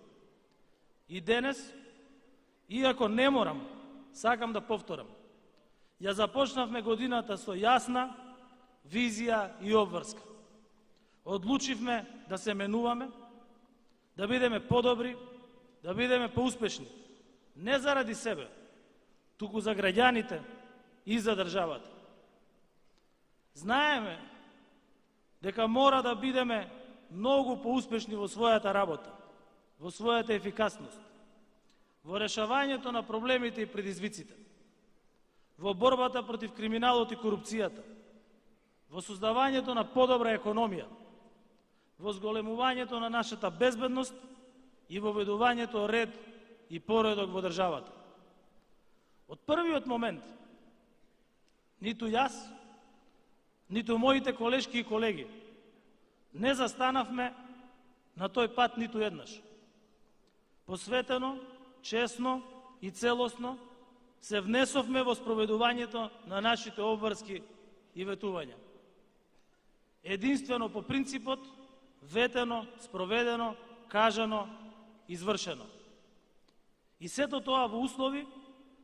И денес, иако не морам, сакам да повторам, ја започнавме годината со јасна визија и обврска. Одлучивме да се менуваме, да бидеме подобри, да бидеме поуспешни. Не заради себе, туку за граѓаните и за државата. Знаеме дека мора да бидеме многу поуспешни во својата работа, во својата ефикасност, во решавањето на проблемите и предизвиците, во борбата против криминалот и корупцијата, во создавањето на подобра економија, во зголемувањето на нашата безбедност и во введувањето ред и поредок во државата. Од првиот момент, ниту јас, ниту моите колешки и колеги не застанавме на тој пат ниту еднаш. Посветено, честно и целосно се внесовме во спроведувањето на нашите обврски и ветувања. Единствено по принципот ветено, спроведено, кажано, извршено. И сето тоа во услови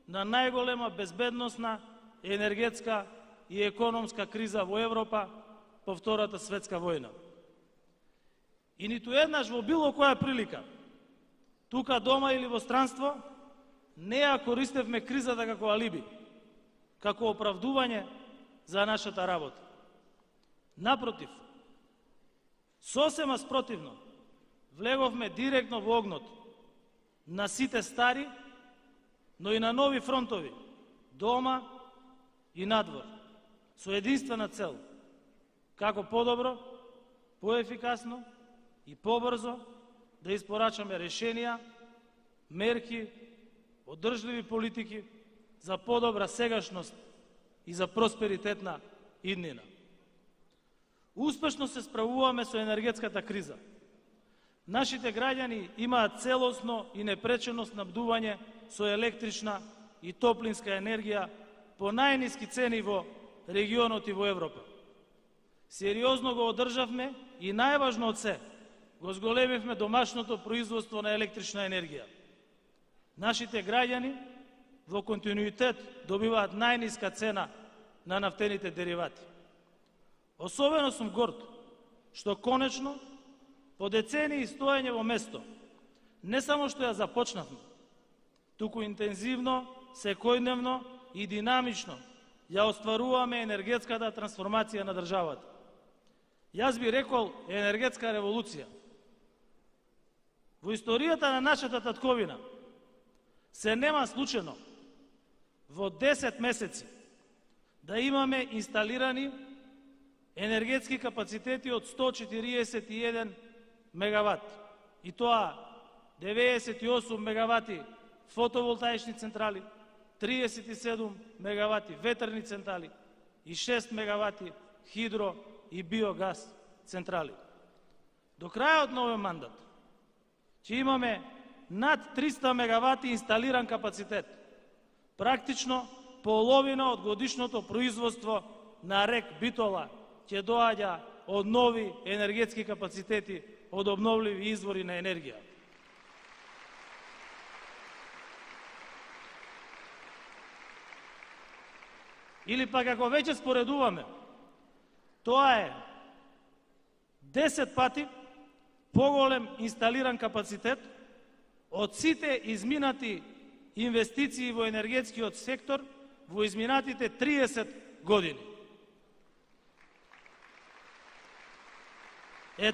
на најголема безбедносна, енергетска и економска криза во Европа по Втората светска војна. И ниту еднаш во било која прилика, тука дома или во странство, не ја користевме кризата како алиби, како оправдување за нашата работа. Напротив, сосема спротивно, влеговме директно во огнот на сите стари, но и на нови фронтови, дома и надвор, со единствена цел, како подобро, поефикасно и побрзо да испорачаме решенија, мерки, одржливи политики за подобра сегашност и за просперитетна иднина. Успешно се справуваме со енергетската криза. Нашите граѓани имаат целосно и непречено снабдување со електрична и топлинска енергија по најниски цени во регионот и во Европа. Сериозно го одржавме и најважно од се, го зголемивме домашното производство на електрична енергија. Нашите граѓани во континуитет добиваат најниска цена на нафтените деривати. Особено сум горд што конечно по децении стоење во место не само што ја започнавме, туку интензивно, секојдневно и динамично ја остваруваме енергетската трансформација на државата. Јас би рекол енергетска револуција. Во историјата на нашата татковина се нема случајно во 10 месеци да имаме инсталирани енергетски капацитети од 141 мегават. И тоа 98 мегавати фотоволтаични централи, 37 мегавати ветерни централи и 6 мегавати хидро и биогаз централи. До крајот на овој мандат ќе имаме над 300 мегавати инсталиран капацитет. Практично половина од годишното производство на РЕК Битола ќе доаѓа од нови енергетски капацитети од обновливи извори на енергија. Или пак ако веќе споредуваме, тоа е 10 пати поголем инсталиран капацитет од сите изминати инвестиции во енергетскиот сектор во изминатите 30 години.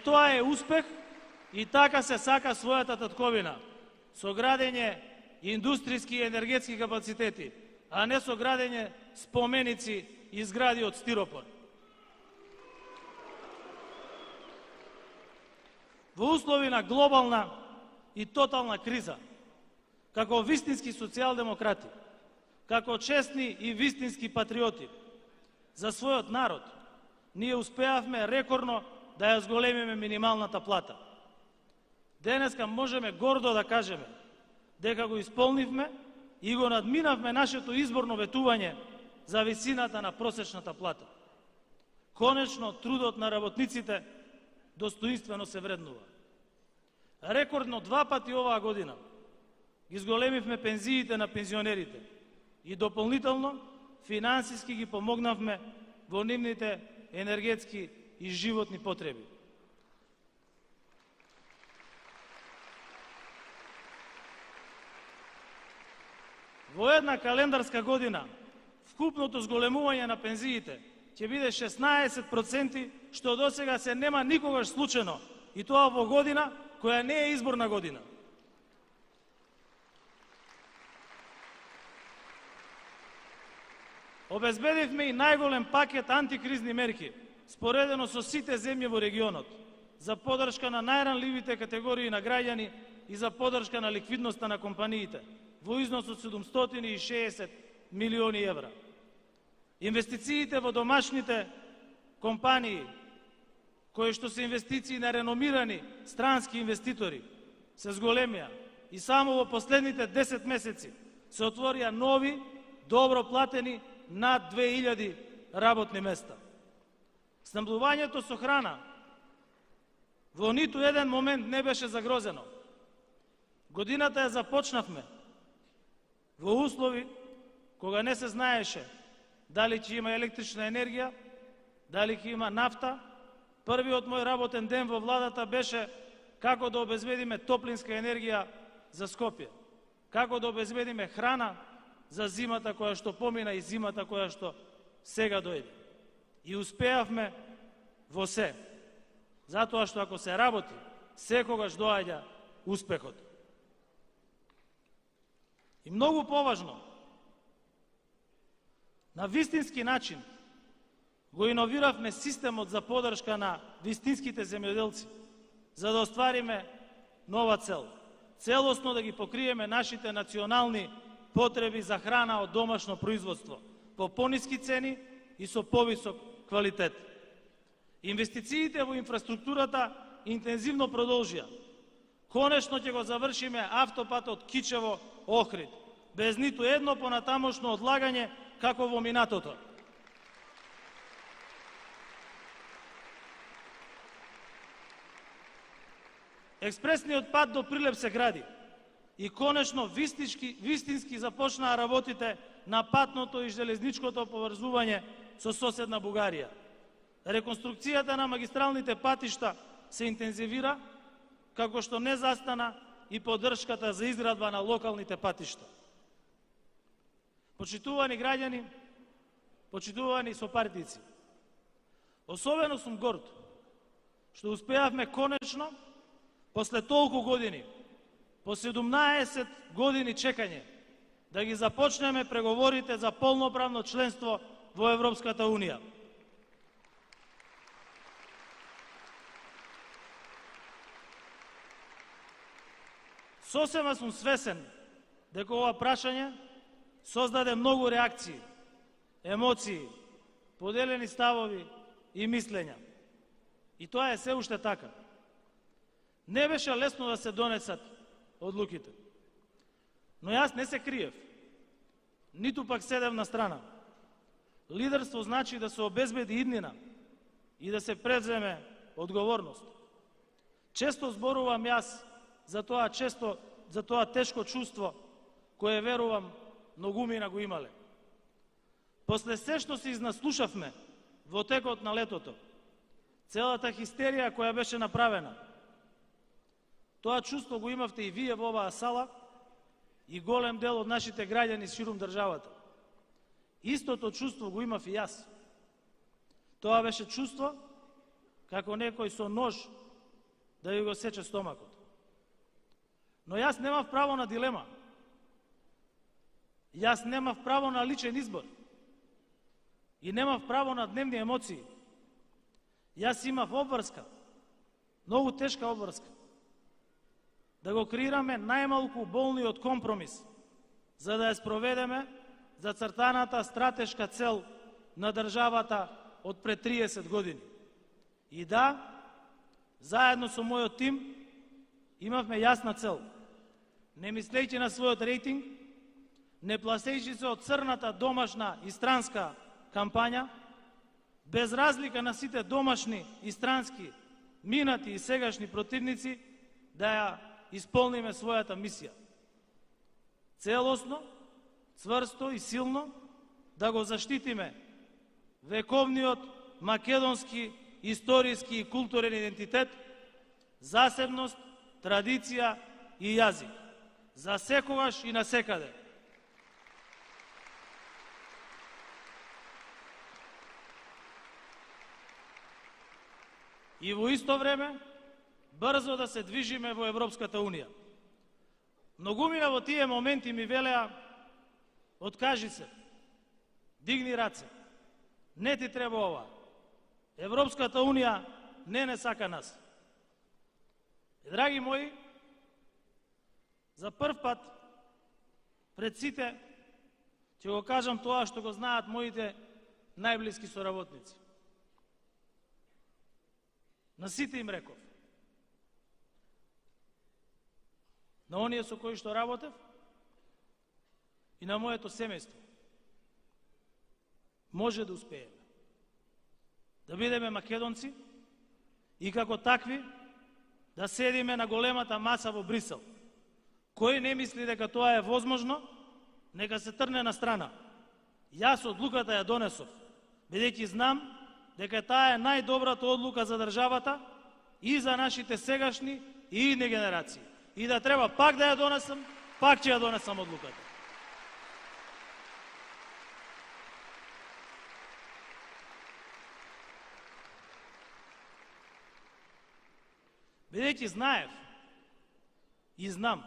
Тоа е успех и така се сака својата татковина, со градење индустријски и енергетски капацитети, а не со градење споменици и згради од стиропор. во услови на глобална и тотална криза, како вистински социјалдемократи, како честни и вистински патриоти за својот народ, ние успеавме рекордно да ја зголемиме минималната плата. Денеска можеме гордо да кажеме дека го исполнивме и го надминавме нашето изборно ветување за висината на просечната плата. Конечно, трудот на работниците достоинствено се вреднува. Рекордно 2 пати оваа година ги зголемивме пензиите на пензионерите и дополнително финансиски ги помогнавме во нивните енергетски и животни потреби. Во една календарска година вкупното зголемување на пензиите ќе биде 16%, што досега се нема никогаш случено, и тоа во година која не е изборна година. Обезбедивме и најголем пакет антикризни мерки, споредено со сите земји во регионот, за поддршка на најранливите категории на граѓани и за поддршка на ликвидноста на компаниите, во износ од 760 милиони евра. Инвестициите во домашните компании, кои што се инвестиции на реномирани странски инвеститори, се зголемија и само во последните 10 месеци се отворија нови, добро платени над 2000 работни места. Снабдувањето со храна во ниту еден момент не беше загрозено. Годината ја започнавме во услови кога не се знаеше дали ќе има електрична енергија, дали ќе има нафта. Првиот мој работен ден во владата беше како да обезбедиме топлинска енергија за Скопје, како да обезбедиме храна за зимата која што помина и зимата која што сега дојде. И успеавме во се, затоа што ако се работи, секогаш доаѓа успехот. И многу поважно, на вистински начин го иновиравме системот за поддршка на вистинските земјоделци, за да оствариме нова цел. Целосно да ги покриеме нашите национални потреби за храна од домашно производство, по пониски цени и со повисок квалитет. Инвестициите во инфраструктурата интензивно продолжија. Конечно ќе го завршиме автопатот Кичево-Охрид, без ниту едно понатамошно одлагање како во минатото. Експресниот пат до Прилеп се гради и конечно вистински започнаа работите на патното и железничкото поврзување со соседна Бугарија. Реконструкцијата на магистралните патишта се интензивира, како што не застана и поддршката за изградба на локалните патишта. Почитувани граѓани, почитувани сопартици, особено сум горд што успеавме конечно, после толку години, по 17 години чекање, да ги започнеме преговорите за полноправно членство во Европската Унија. Сосема сум свесен дека ова прашање создаде многу реакции, емоции, поделени ставови и мислења. И тоа е се уште така. Не беше лесно да се донесат одлуките. Но јас не се криев, ниту пак седев на страна. Лидерство значи да се обезбеди иднина и да се преземе одговорност. Често зборувам јас за тоа тешко чувство кое верувам многумина го имале. После се што се изнаслушавме во текот на летото, целата хистерија која беше направена, тоа чувство го имавте и вие во оваа сала и голем дел од нашите граѓани ширум државата. Истото чувство го имав и јас. Тоа беше чувство како некој со нож да ви го сече стомакот. Но јас немав право на дилема. Јас немав право на личен избор. И немав право на дневни емоции. Јас имав обврска многу тешка обврска. Да го креираме најмалку болниот компромис, за да ја спроведеме зацртаната стратешка цел на државата од пред 30 години. И да, заедно со мојот тим, имавме јасна цел. Не мислејќи на својот рейтинг, не пласејќи се од црната домашна и странска кампања, без разлика на сите домашни и странски, минати и сегашни противници, да ја исполниме својата мисија. Целосно, цврсто и силно да го заштитиме вековниот македонски историски и културен идентитет, засебност, традиција и јазик. За секогаш и насекаде. И во исто време, брзо да се движиме во Европската Унија. Многумина во тие моменти ми велеа, откажи се, дигни раце, не ти треба ова. Европската Унија не сака нас. Драги мои, за прв пат пред сите ќе го кажам тоа што го знаат моите најблиски соработници. На сите им реков. На оние со кои што работев и на моето семејство. Може да успееме. Да бидеме македонци и како такви да седиме на големата маса во Брисел. Кој не мисли дека тоа е возможно, нека се трне на страна. Јас одлуката ја донесов, бидејќи знам дека таа е најдобрата одлука за државата и за нашите сегашни и идни генерации. И да треба пак да ја донесам, пак ќе ја донесам одлуката. Бидејќи знаев и знам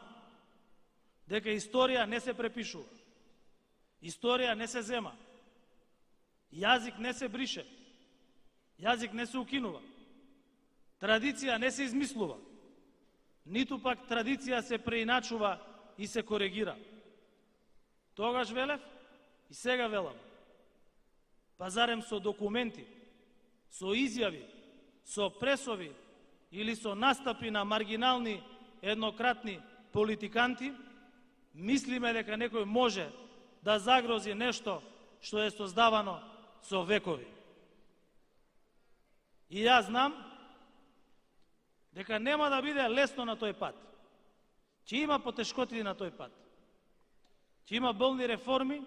дека историја не се препишува, историја не се зема, јазик не се брише, јазик не се укинува, традиција не се измислува, ниту пак традиција се преиначува и се коригира. Тогаш велев и сега велам. Па зарем со документи, со изјави, со пресови или со настапи на маргинални еднократни политиканти, мислиме дека некој може да загрози нешто што е создавано со векови. И јас знам дека нема да биде лесно на тој пат. Ќе има потешкотини на тој пат. Ќе има болни реформи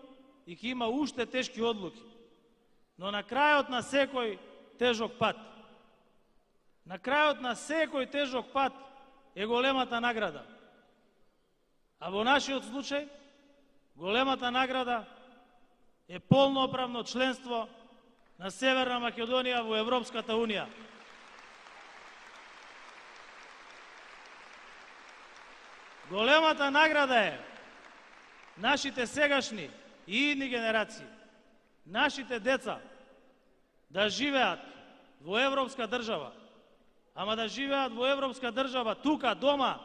и ќе има уште тешки одлуки. Но на крајот на секој тежок пат, на крајот на секој тежок пат е големата награда. А во нашиот случај, големата награда е полноправно членство на Северна Македонија во Европската Унија. Големата награда е нашите сегашни и идни генерации, нашите деца да живеат во европска држава, ама да живеат во европска држава тука, дома,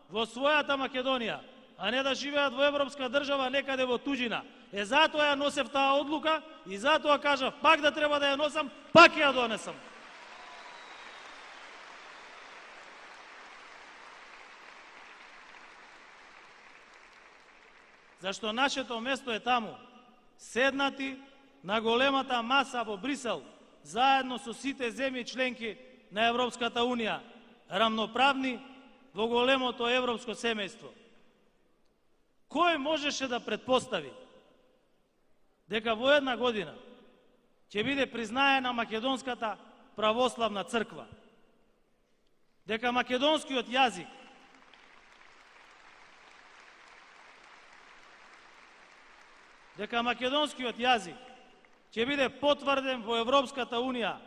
во својата Македонија, а не да живеат во европска држава некаде во туџина. Е, затоа ја носев таа одлука и затоа кажав пак да треба да ја носам, пак ја донесам. Зашто нашето место е таму, седнати на големата маса во Брисел, заедно со сите земји членки на Европската Унија, рамноправни во големото европско семејство. Кој можеше да предпостави дека во една година ќе биде признаена Македонската православна црква, дека македонскиот јазик ќе биде потврден во Европската Унија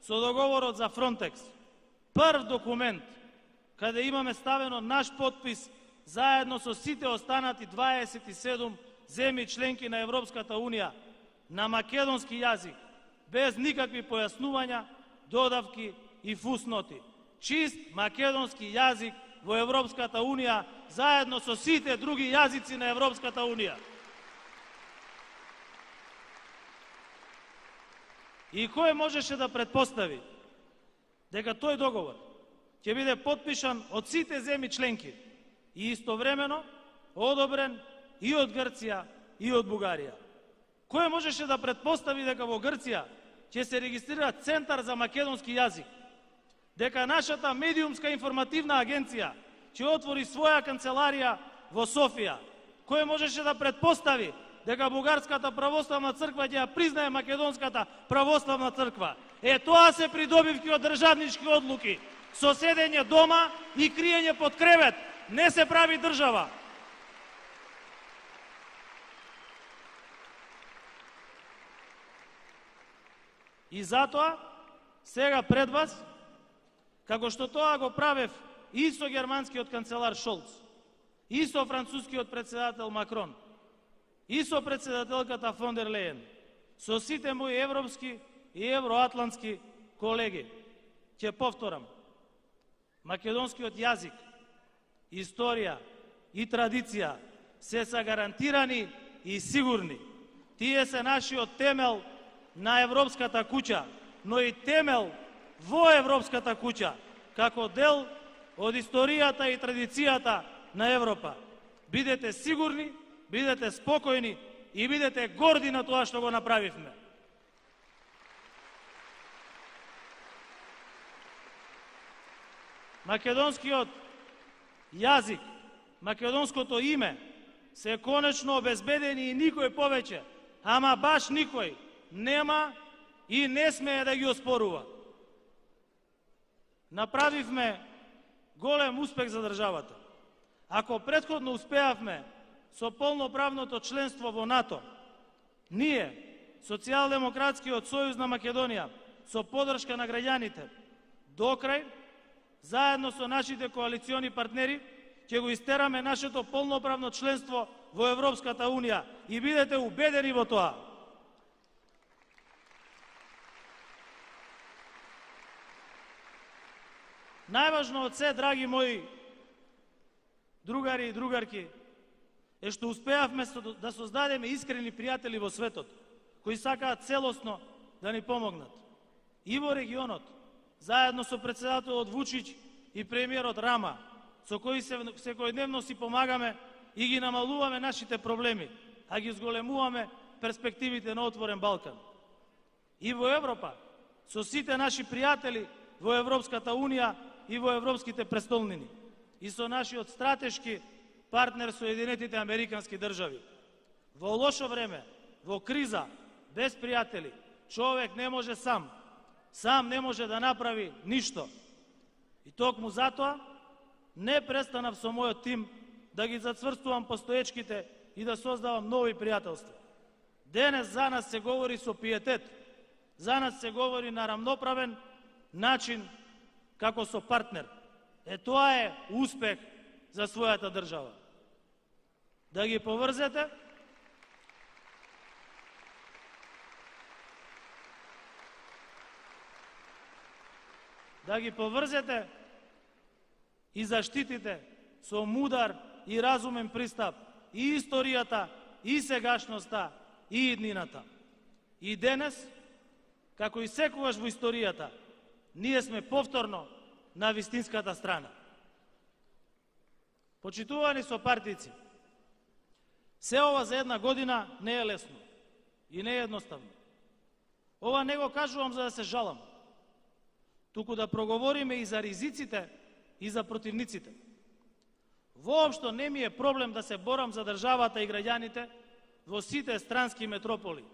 со договорот за Фронтекс, прв документ каде имаме ставено наш подпис заедно со сите останати 27 земји членки на Европската Унија на македонски јазик, без никакви појаснувања, додавки и фусноти. чист македонски јазик во Европската Унија, заедно со сите други јазици на Европската Унија. И кој можеше да предпостави дека тој договор ќе биде подпишан од сите земји членки и истовремено одобрен и од Грција и од Бугарија? Кој можеше да предпостави дека во Грција ќе се регистрира Центар за македонски јазик, дека нашата медиумска информативна агенција ќе отвори своја канцеларија во Софија? Кој можеше да предпостави дека Бугарската православна црква ќе ја признае Македонската православна црква? Тоа се придобивки од државнички одлуки. Со седење дома и криење под кревет не се прави држава. И затоа, сега пред вас, како што тоа го правев и со германскиот канцелар Шолц, и со францускиот председател Макрон, и со председателката фон дер Лејен, со сите мои европски и евроатлантски колеги, ќе повторам: македонскиот јазик, историја и традиција се са гарантирани и сигурни. Тие се нашиот темел на Европската куќа, но и темел во Европската куќа, како дел од историјата и традицијата на Европа. Бидете сигурни, бидете спокојни и бидете горди на тоа што го направивме. Македонскиот јазик, македонското име се конечно обезбедени и никој повеќе, ама баш никој, нема и не смее да ги оспорува. Направивме голем успех за државата. Ако претходно успеавме со полноправното членство во НАТО, ние, Социјалдемократскиот сојуз на Македонија, со поддршка на граѓаните, докрај, заедно со нашите коалициони партнери, ќе го истераме нашето полноправно членство во Европската Унија и бидете убедени во тоа. Најважно од се, драги мои другари и другарки, е што успеавме да создадеме искрени пријатели во светот, кои сакаат целосно да ни помогнат. И во регионот, заедно со председателот Вучич и премиерот Рама, со кои секојдневно си помагаме и ги намалуваме нашите проблеми, а ги зголемуваме перспективите на отворен Балкан. И во Европа, со сите наши пријатели во Европската Унија и во европските престолнини, и со нашиот стратешки партнер Соединетите Американски држави. Во лошо време, во криза, без пријатели, човек не може сам не може да направи ништо. И токму затоа не престанав со мојот тим да ги зацврстувам постоечките и да создавам нови пријателства. Денес за нас се говори со пиетет, за нас се говори на рамноправен начин, како со партнер. Тоа е успех за својата држава. Да ги поврзете и заштитите со мудар и разумен пристап и историјата, и сегашноста, и иднината. И денес, како и секогаш во историјата, ние сме повторно на вистинската страна. Почитувани сопартици, се ова за една година не е лесно и не е едноставно. Ова не го кажувам за да се жалам, туку да проговориме и за ризиците и за противниците. Воопшто не ми е проблем да се борам за државата и граѓаните во сите странски метрополи,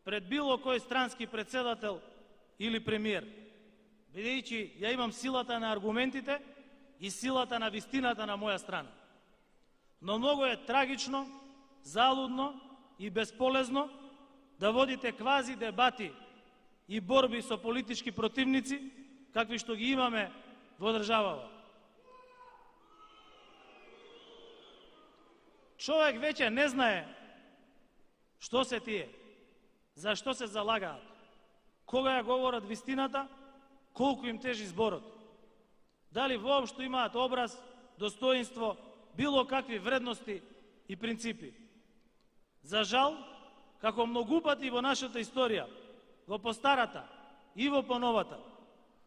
пред било кој странски председател или премиер, бидејќи ја имам силата на аргументите и силата на вистината на моја страна. Но многу е трагично, залудно и бесполезно да водите квази дебати и борби со политички противници, какви што ги имаме во државава. Човек веќе не знае што се тие, за што се залагаат, кога ја говорат вистината, колку им тежи зборот. Дали воопшто имаат образ, достоинство, било какви вредности и принципи. За жал, како многу пати во нашата историја, во постарата и во поновата,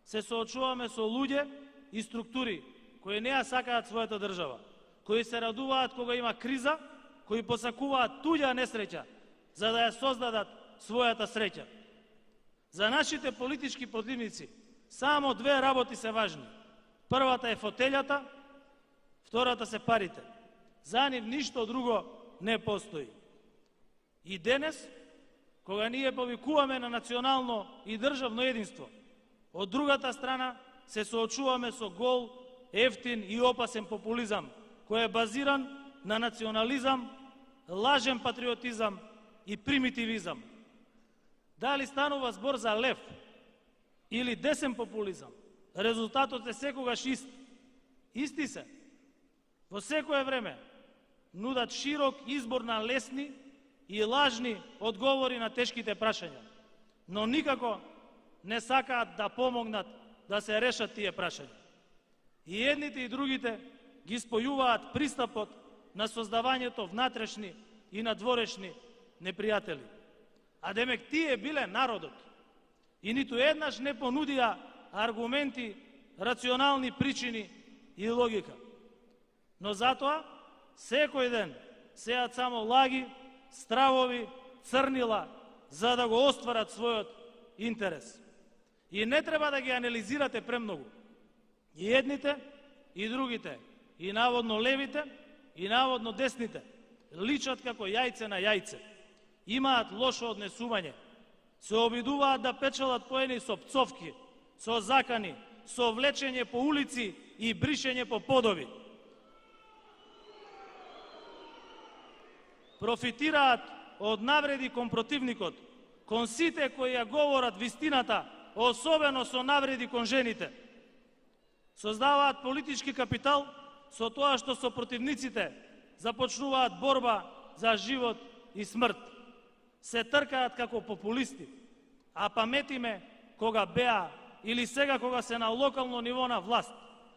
се соочуваме со луѓе и структури кои не ја сакаат својата држава, кои се радуваат кога има криза, кои посакуваат туѓа несреќа, за да ја создадат својата среќа. За нашите политички противници само две работи се важни. Првата е фотелјата, втората се парите. За нив ништо друго не постои. И денес, кога ние повикуваме на национално и државно единство, од другата страна се соочуваме со гол, ефтин и опасен популизам, кој е базиран на национализам, лажен патриотизам и примитивизам. Дали станува збор за лев или десен популизам, резултатот е секогаш ист. Исти се. Во секое време нудат широк избор на лесни и лажни одговори на тешките прашања, но никако не сакаат да помогнат да се решат тие прашања. И едните и другите ги спојуваат пристапот на создавањето внатрешни и надворешни непријатели. А демек тие биле народот и ниту еднаш не понудија аргументи, рационални причини и логика. Но затоа секој ден сеат само лаги, стравови, црнила, за да го остварат својот интерес. И не треба да ги анализирате премногу. И едните, и другите, и наводно левите, и наводно десните, личат како јајце на јајце. Имаат лошо однесување. Се обидуваат да печелат поени со пцовки, со закани, со влечење по улици и бришење по подови. Профитираат од навреди кон противникот, кон сите кои ја говорат вистината, особено со навреди кон жените. Создаваат политички капитал со тоа што со противниците започнуваат борба за живот и смрт. Се тркаат како популисти, а паметиме кога беа или сега кога се на локално ниво на власт,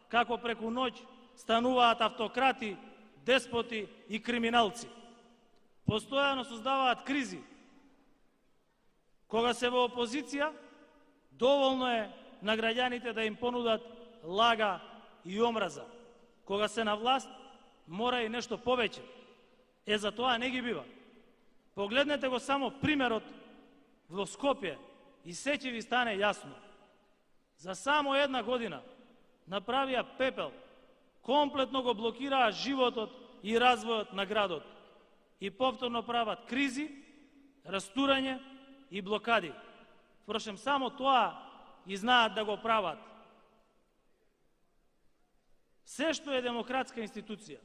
како преку ноќ стануваат автократи, деспоти и криминалци. Постојано создаваат кризи. Кога се во опозиција, доволно е на граѓаните да им понудат лага и омраза. Кога се на власт, мора и нешто повеќе. За тоа не ги бива. Погледнете го само примерот во Скопје и се ќе ви стане јасно. За само една година направија пепел, комплетно го блокираа животот и развојот на градот и повторно прават кризи, растурање и блокади. Впрочем, само тоа и знаат да го прават. Се што е демократска институција,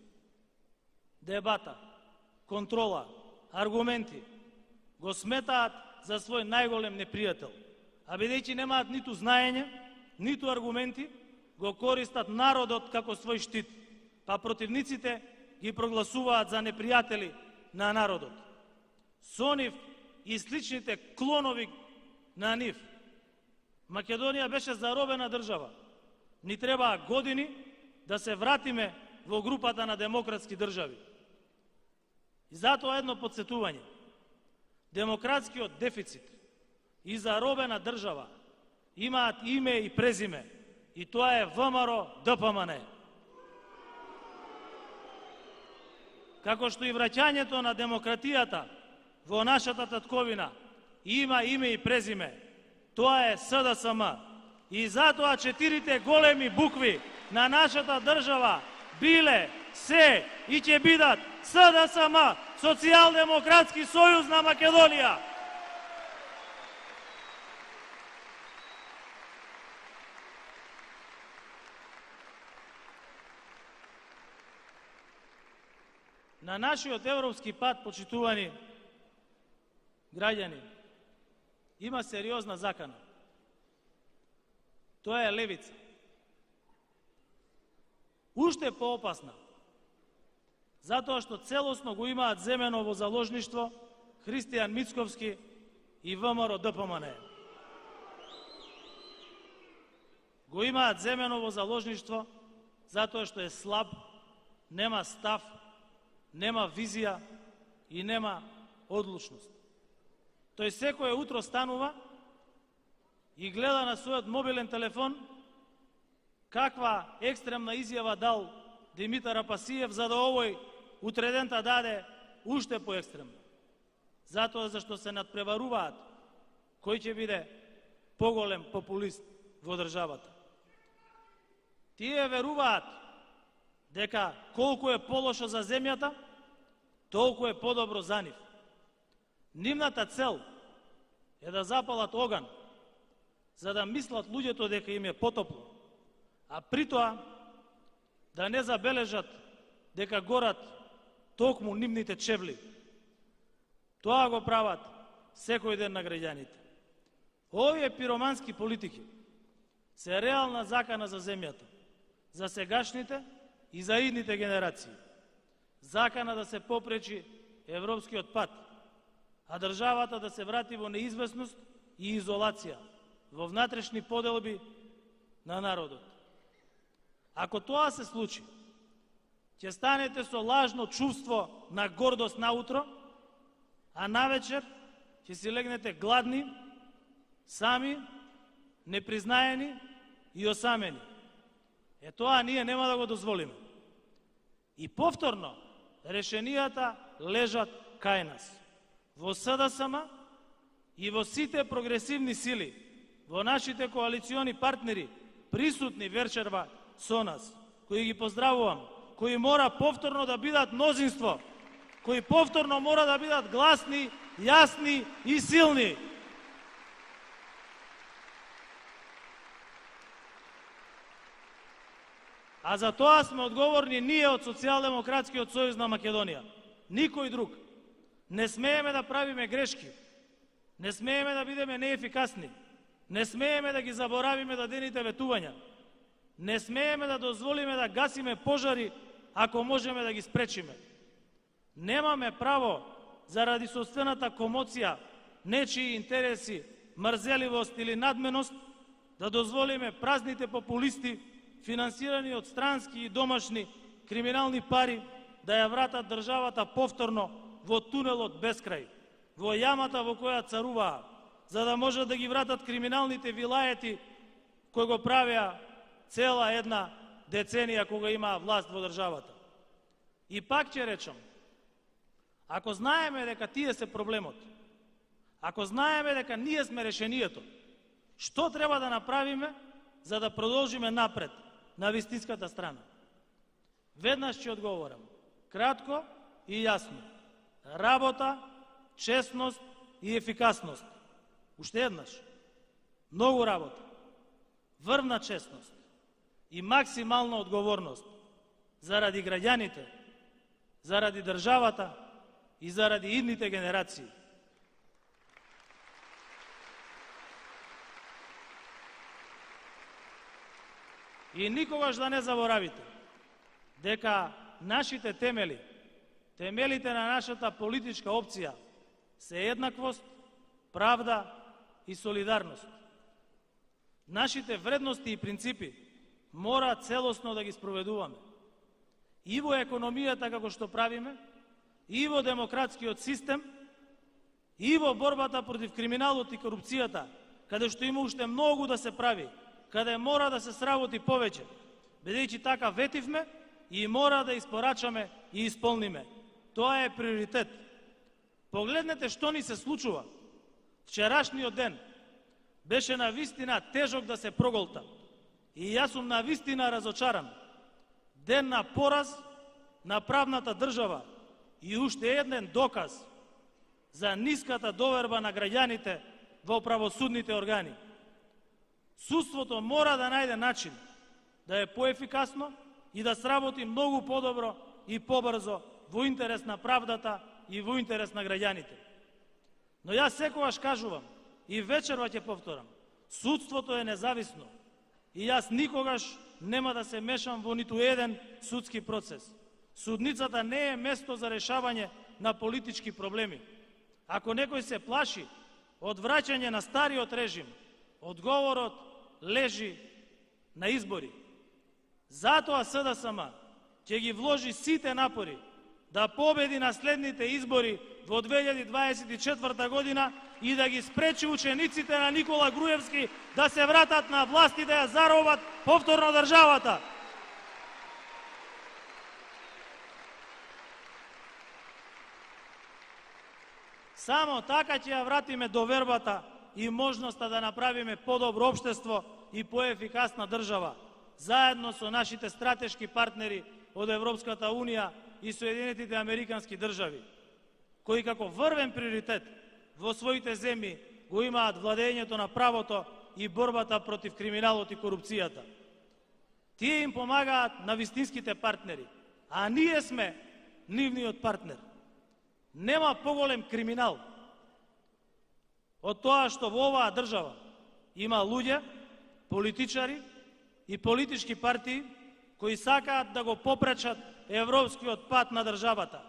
дебата, контрола, аргументи, го сметаат за свој најголем непријател. А бидејќи немаат ниту знаење, ниту аргументи, го користат народот како свој штит, па противниците ги прогласуваат за непријатели на народот. Со нив и сличните клонови на нив, Македонија беше заробена држава. Ни требаа години да се вратиме во групата на демократски држави. И затоа едно подсетување. Демократскиот дефицит и заробена држава имаат име и презиме, и тоа е ВМРО ДПМН. Како што и враќањето на демократијата во нашата татковина има име и презиме, тоа е СДСМ. И затоа 4 големи букви на нашата држава биле, се и ќе бидат СДСМ, Социјалдемократски сојуз на Македонија. На нашиот европски пат, почитувани граѓани, има сериозна закана. Тоа е левица. Уште поопасна, затоа што целосно го имаат земено во заложништво Христијан Мицковски и ВМРО ДПМН. го имаат земено во заложништво затоа што е слаб, нема став, нема визија и нема одлучност. Тој секое утро станува и гледа на својот мобилен телефон каква екстремна изјава дал Димитар Апасиев, за да овој утредента даде уште поекстремно. Затоа зашто се надпреваруваат кој ќе биде поголем популист во државата. Тие веруваат дека колку е полошо за земјата, толку е подобро за нив. Нивната цел е да запалат оган, за да мислат луѓето дека им е потопло, а притоа да не забележат дека горат токму нивните чевли. Тоа го прават секој ден на граѓаните. Овие пиромански политики се реална закана за земјата, за сегашните и за идните генерации. Закана да се попречи европскиот пат, а државата да се врати во неизвестност и изолација, во внатрешни поделби на народот. Ако тоа се случи, ќе станете со лажно чувство на гордост наутро, а навечер ќе си легнете гладни, сами, непризнаени и осамени. Тоа ние нема да го дозволиме. И повторно, решенијата лежат кај нас. Во СДСМ и во сите прогресивни сили, во нашите коалициони партнери, присутни вечерва со нас, кои ги поздравувам, кои мора повторно да бидат мнозинство, кои повторно мора да бидат гласни, јасни и силни. А за тоа сме одговорни ние од Социјалдемократскиот сојуз на Македонија. Никој друг. Не смееме да правиме грешки. Не смееме да бидеме неефикасни. Не смееме да ги заборавиме дадените ветувања. Не смееме да дозволиме да гасиме пожари ако можеме да ги спречиме. Немаме право заради сопствената комоција, нечии интереси, мрзеливост или надменост да дозволиме празните популисти, финансирани од странски и домашни криминални пари, да ја вратат државата повторно во тунелот без крај, во јамата во која царуваа, за да можат да ги вратат криминалните вилаети кои го правеа цела една деценија кога имаа власт во државата. И пак ќе речам, ако знаеме дека тие се проблемот, ако знаеме дека ние сме решението, што треба да направиме за да продолжиме напред на вистинската страна? Веднаш ќе одговорам. Кратко и јасно. Работа, честност и ефикасност. Уште еднаш. Многу работа. Врвна честност и максимална одговорност заради граѓаните, заради државата и заради идните генерации. И никогаш да не заборавите дека нашите темели, темелите на нашата политичка опција се еднаквост, правда и солидарност. Нашите вредности и принципи мора целосно да ги спроведуваме. И во економијата како што правиме, и во демократскиот систем, и во борбата против криминалот и корупцијата, каде што има уште многу да се прави, каде мора да се сработи повеќе, бидејќи така ветивме и мора да испорачаме и исполниме. Тоа е приоритет. Погледнете што ни се случува. Вчерашниот ден беше навистина тежок да се проголта. И јас сум навистина разочаран. Ден на пораз на правната држава и уште еден доказ за ниската доверба на граѓаните во правосудните органи. Судството мора да најде начин да е поефикасно и да сработи многу подобро и побрзо во интерес на правдата и во интерес на граѓаните. Но јас секогаш кажувам и вечерва ќе повторам, судството е независно и јас никогаш нема да се мешам во ниту еден судски процес. Судницата не е место за решавање на политички проблеми. Ако некој се плаши од враќање на стариот режим, одговорот лежи на избори. Затоа СДСМ ќе ги вложи сите напори да победи на следните избори во 2024 година и да ги спречи учениците на Никола Груевски да се вратат на власт и да ја заробат повторно државата. Само така ќе ја вратиме довербата и можноста да направиме подобро општество и поефикасна држава, заедно со нашите стратешки партнери од Европската Унија и Соединетите Американски држави, кои како врвен приоритет во своите земји го имаат владењето на правото и борбата против криминалот и корупцијата. Тие им помагаат на вистинските партнери, а ние сме нивниот партнер. Нема поголем криминал од тоа што во оваа држава има луѓе, политичари и политички партии кои сакаат да го попречат европскиот пат на државата,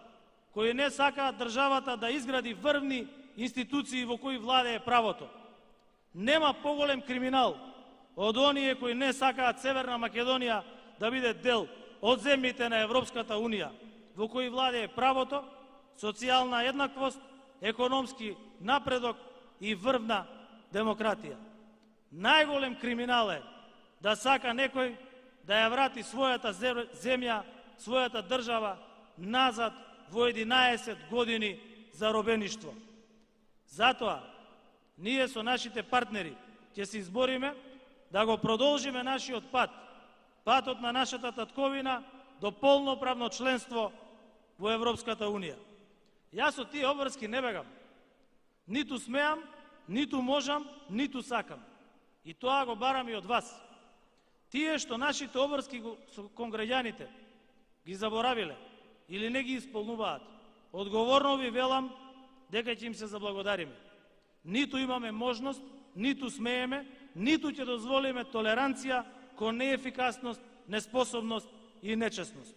кои не сакаат државата да изгради врвни институции во кои владее правото. Нема поголем криминал од оние кои не сакаат Северна Македонија да биде дел од земјите на Европската Унија, во кои владее правото, социјална еднаквост, економски напредок и врвна демократија. Најголем криминал е да сака некој да ја врати својата земја, својата држава назад во 11 години заробеништво. Затоа, ние со нашите партнери ќе се избориме да го продолжиме нашиот пат, патот на нашата татковина до полноправно членство во Европската Унија. Јас од тие обврски не бегам. Ниту смеам, ниту можам, ниту сакам. И тоа го барам и од вас. Тие што нашите обврски кон граѓаните ги заборавиле или не ги исполнуваат, одговорно ви велам дека ќе им се заблагодариме. Ниту имаме можност, ниту смееме, ниту ќе дозволиме толеранција кон неефикасност, неспособност и нечесност.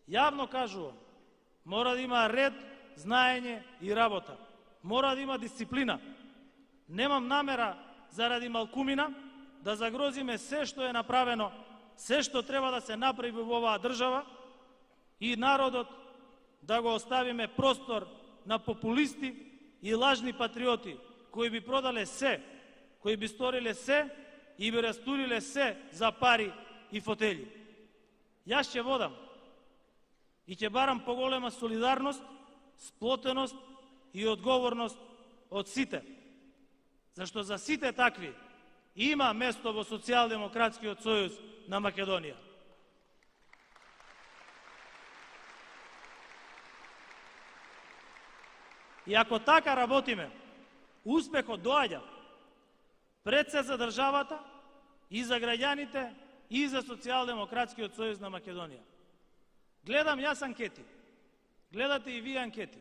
Јавно кажувам, мора да има ред, знаење и работа. Мора да има дисциплина. Немам намера заради малкумина да загрозиме се што е направено, се што треба да се направи во оваа држава и народот да го оставиме простор на популисти и лажни патриоти кои би продале се, кои би сториле се и би растуриле се за пари и фотели. Јас ќе водам и ќе барам поголема солидарност, сплотеност и одговорност од сите. Зашто за сите такви има место во Социјалдемократскиот сојуз на Македонија. И ако така работиме, успехот доаѓа пред се за државата и за граѓаните и за Социјалдемократскиот сојуз на Македонија. Гледам јас анкети. Гледате и вие анкети.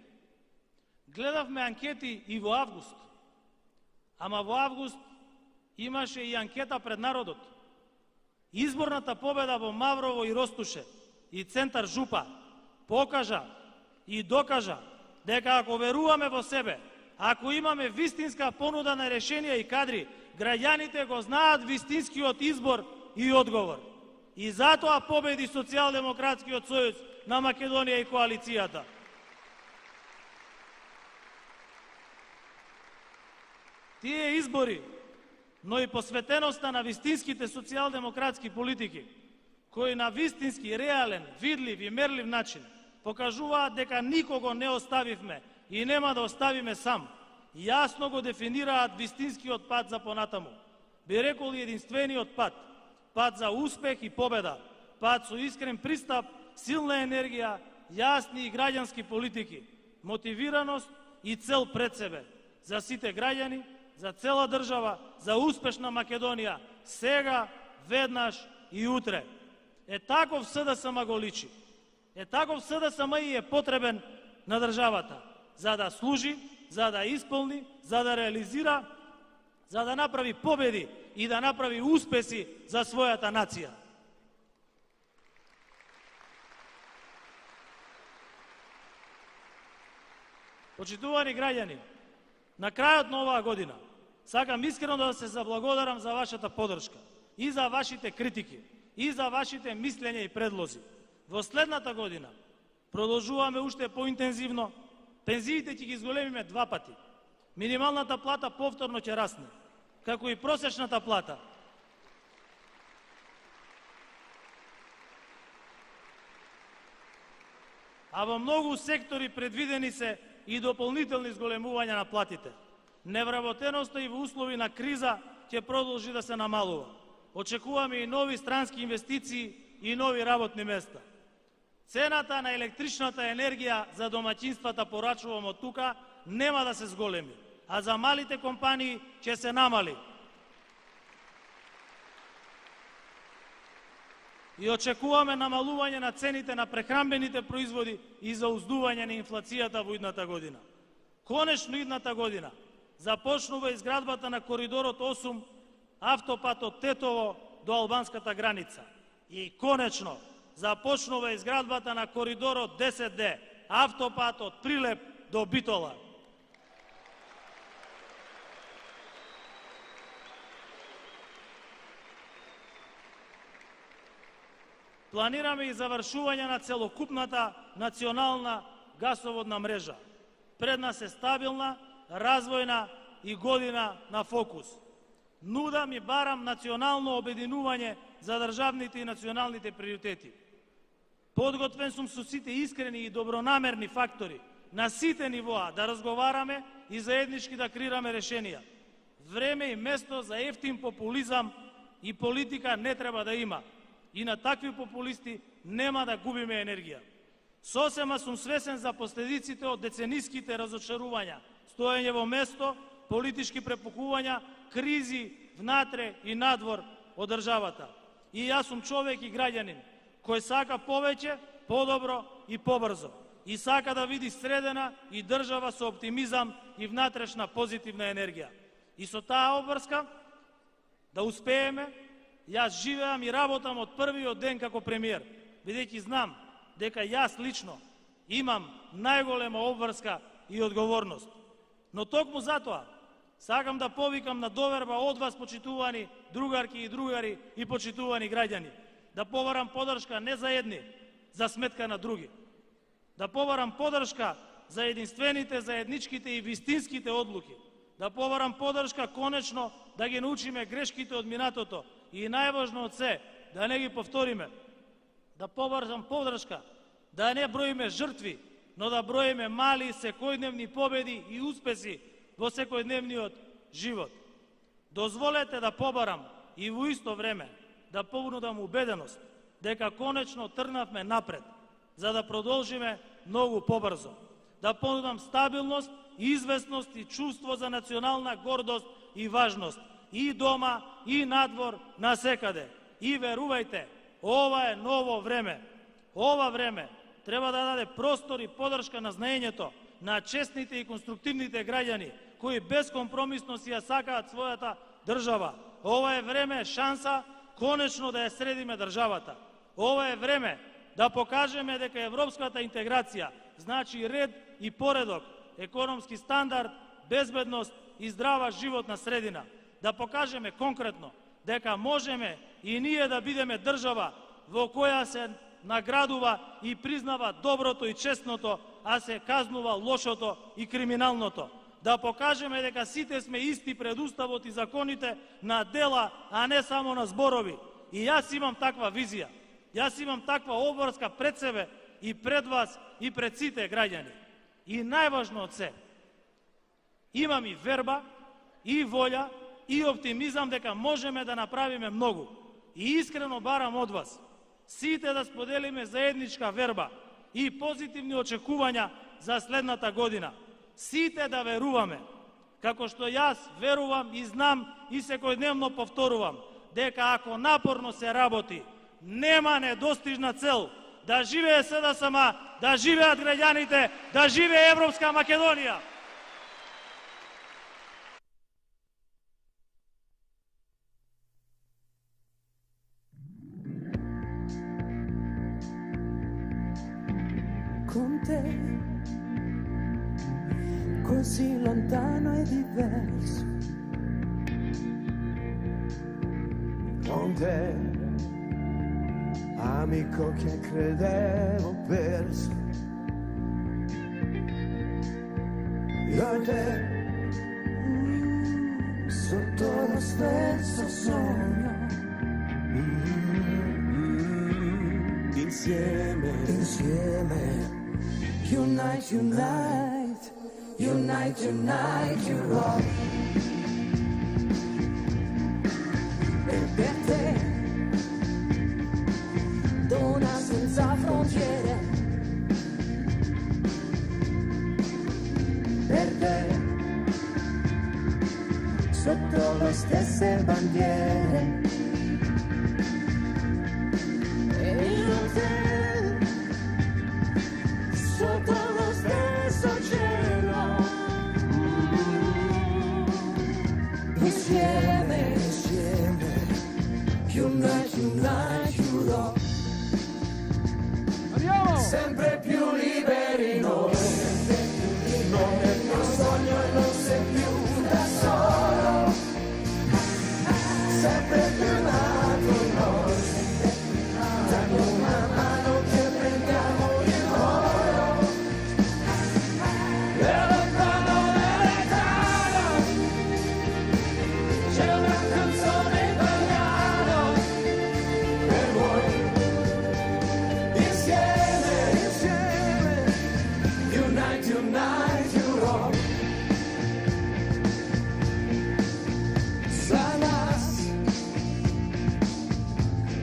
Гледавме анкети и во август. Ама во август имаше и анкета пред народот. Изборната победа во Маврово и Ростуше и Центар Жупа покажа и докажа дека ако веруваме во себе, ако имаме вистинска понуда на решенија и кадри, граѓаните го знаат вистинскиот избор и одговор. И затоа победи Социјалдемократскиот сојуз на Македонија и коалицијата. Тие избори, но и посветеноста на вистинските социјалдемократски политики, кои на вистински, реален, видлив и мерлив начин покажуваат дека никого не оставивме и нема да оставиме сам, јасно го дефинираат вистинскиот пат за понатаму. Би рекол и единствениот пат, пат за успех и победа, пат со искрен пристап, силна енергија, јасни и граѓански политики, мотивираност и цел пред себе, за сите граѓани, за цела држава, за успешна Македонија, сега, веднаш и утре. Е таков СДСМ го личи. Е таков СДСМ и е потребен на државата, за да служи, за да исполни, за да реализира, за да направи победи и да направи успеси за својата нација. Почитувани граѓани, на крајот на оваа година сакам искрено да се заблагодарам за вашата поддршка, и за вашите критики, и за вашите мислења и предлози. Во следната година продолжуваме уште поинтензивно, пензиите ќе ги зголемиме 2 пати. Минималната плата повторно ќе расне, како и просечната плата. А во многу сектори предвидени се и дополнителни зголемувања на платите. Невработеноста и во услови на криза ќе продолжи да се намалува. Очекуваме и нови странски инвестиции и нови работни места. Цената на електричната енергија за домаќинствата, порачувам од тука, нема да се зголеми, а за малите компании ќе се намали. И очекуваме намалување на цените на прехранбените производи и зауздување на инфлацијата во идната година. Конечно идната година започнува изградбата на коридорот 8, автопат од Тетово до албанската граница. И конечно започнува изградбата на коридорот 10D, автопат од Прилеп до Битола. Планираме и завршување на целокупната национална гасоводна мрежа. Пред нас е стабилна, развојна и година на фокус. Нудам и барам национално обединување за државните и националните приоритети. Подготвен сум со сите искрени и добронамерни фактори на сите нивоа да разговараме и заеднички да креираме решенија. Време и место за ефтин популизам и политика не треба да има. И на такви популисти нема да губиме енергија. Сосема сум свесен за последиците од децениските разочарувања, стоење во место, политички препукувања, кризи внатре и надвор од државата. И јас сум човек и граѓанин кој сака повеќе, подобро и побрзо. И сака да види средена и држава со оптимизам и внатрешна позитивна енергија. И со таа обврска да успееме. Јас живеам и работам од првиот ден како премиер, бидејќи знам дека јас лично имам најголема обврска и одговорност. Но токму затоа сакам да повикам на доверба од вас, почитувани другарки и другари и почитувани граѓани, да побарам поддршка не за едни, за сметка на други. Да побарам поддршка за единствените, заедничките и вистинските одлуки. Да побарам поддршка конечно да ги научиме грешките од минатото и најважно од се, да не ги повториме. Да побарам поддршка да не броиме жртви, но да броиме мали секојдневни победи и успеси во секојдневниот живот. Дозволете да побарам и во исто време да понудам убеденост дека конечно тргнавме напред, за да продолжиме многу побрзо. Да понудам стабилност, известност и чувство за национална гордост и важност и дома, и надвор, насекаде. И верувајте, ова е ново време. Ова време треба да даде простор и поддршка на знаењето на честните и конструктивните граѓани кои безкомпромисно си ја сакаат својата држава. Ова е време, шанса, конечно да ја средиме државата. Ова е време да покажеме дека европската интеграција значи ред и поредок, економски стандард, безбедност и здрава животна средина. Да покажеме конкретно дека можеме и ние да бидеме држава во која се наградува и признава доброто и честното, а се казнува лошото и криминалното. Да покажеме дека сите сме исти пред уставот и законите на дела, а не само на зборови. И јас имам таква визија. Јас имам таква обврска пред себе и пред вас и пред сите граѓани. И најважно од се, имам и верба, и волја, и оптимизам дека можеме да направиме многу. И искрено барам од вас сите да споделиме заедничка верба и позитивни очекувања за следната година. Сите да веруваме, како што јас верувам и знам и секојдневно повторувам, дека ако напорно се работи, нема недостижна цел. Да живее СДСМ, да живеат граѓаните, да живее Европска Македонија! Con te, così lontano e diverso, con te, amico che credevo perso. Io e te, sotto lo stesso sogno, insieme, unite, unite, unite, unite, Europe. E per te, dona senza frontiere, per te, sotto le stesse bandiere. E io e te, sotto lo stesso cielo, insieme, unite, unite, Europe. Sempre più liberi noi, non è più un sogno e non sei più da solo, sempre più nato noi, dammi una mano che prendiamo il volo, e lontano c'è una canzone italiana per voi. Unite, unite, Europe. Za nas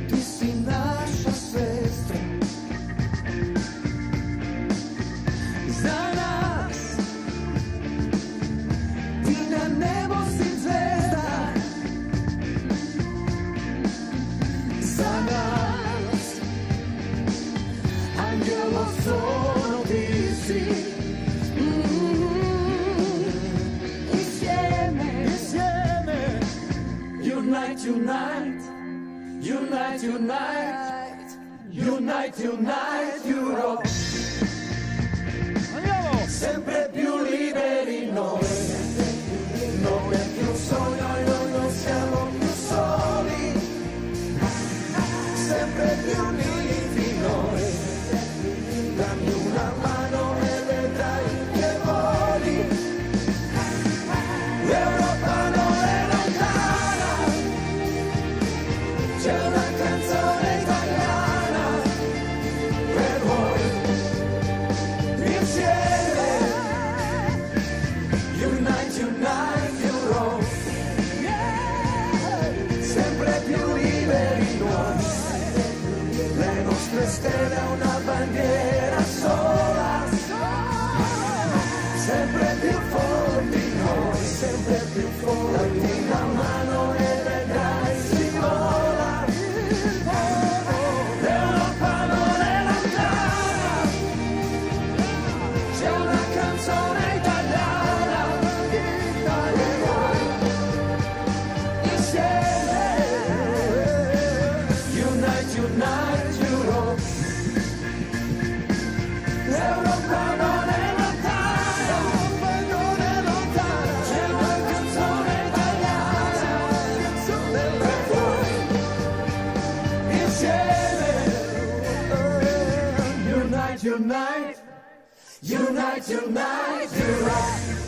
ti si naša sestra, za nas ti na nebo si zvezda, za nas anđelo sono ti si. Unite, unite, unite, unite, unite, unite, Europe. Andiamo! Sempre più liberi noi, non è più un sogno e noi non siamo più soli, sempre più uniti noi, dammi una mano e vedrai che voli, l'Europa non è lontana, c'è una canzone italiana per voi, insieme, unite, unite, Europe, sempre più liberi noi, le nostre stelle a una bandiera sola, sempre più forti noi, sempre più forti, la mano e vedrai si vola, l'Europa non è lontana, c'è una canzone italiana, per voi, insieme, unite, unite, Europe, l'Europa non è lontana, c'è una canzone italiana, per voi, insieme, unite, unite, unite, unite, Europe.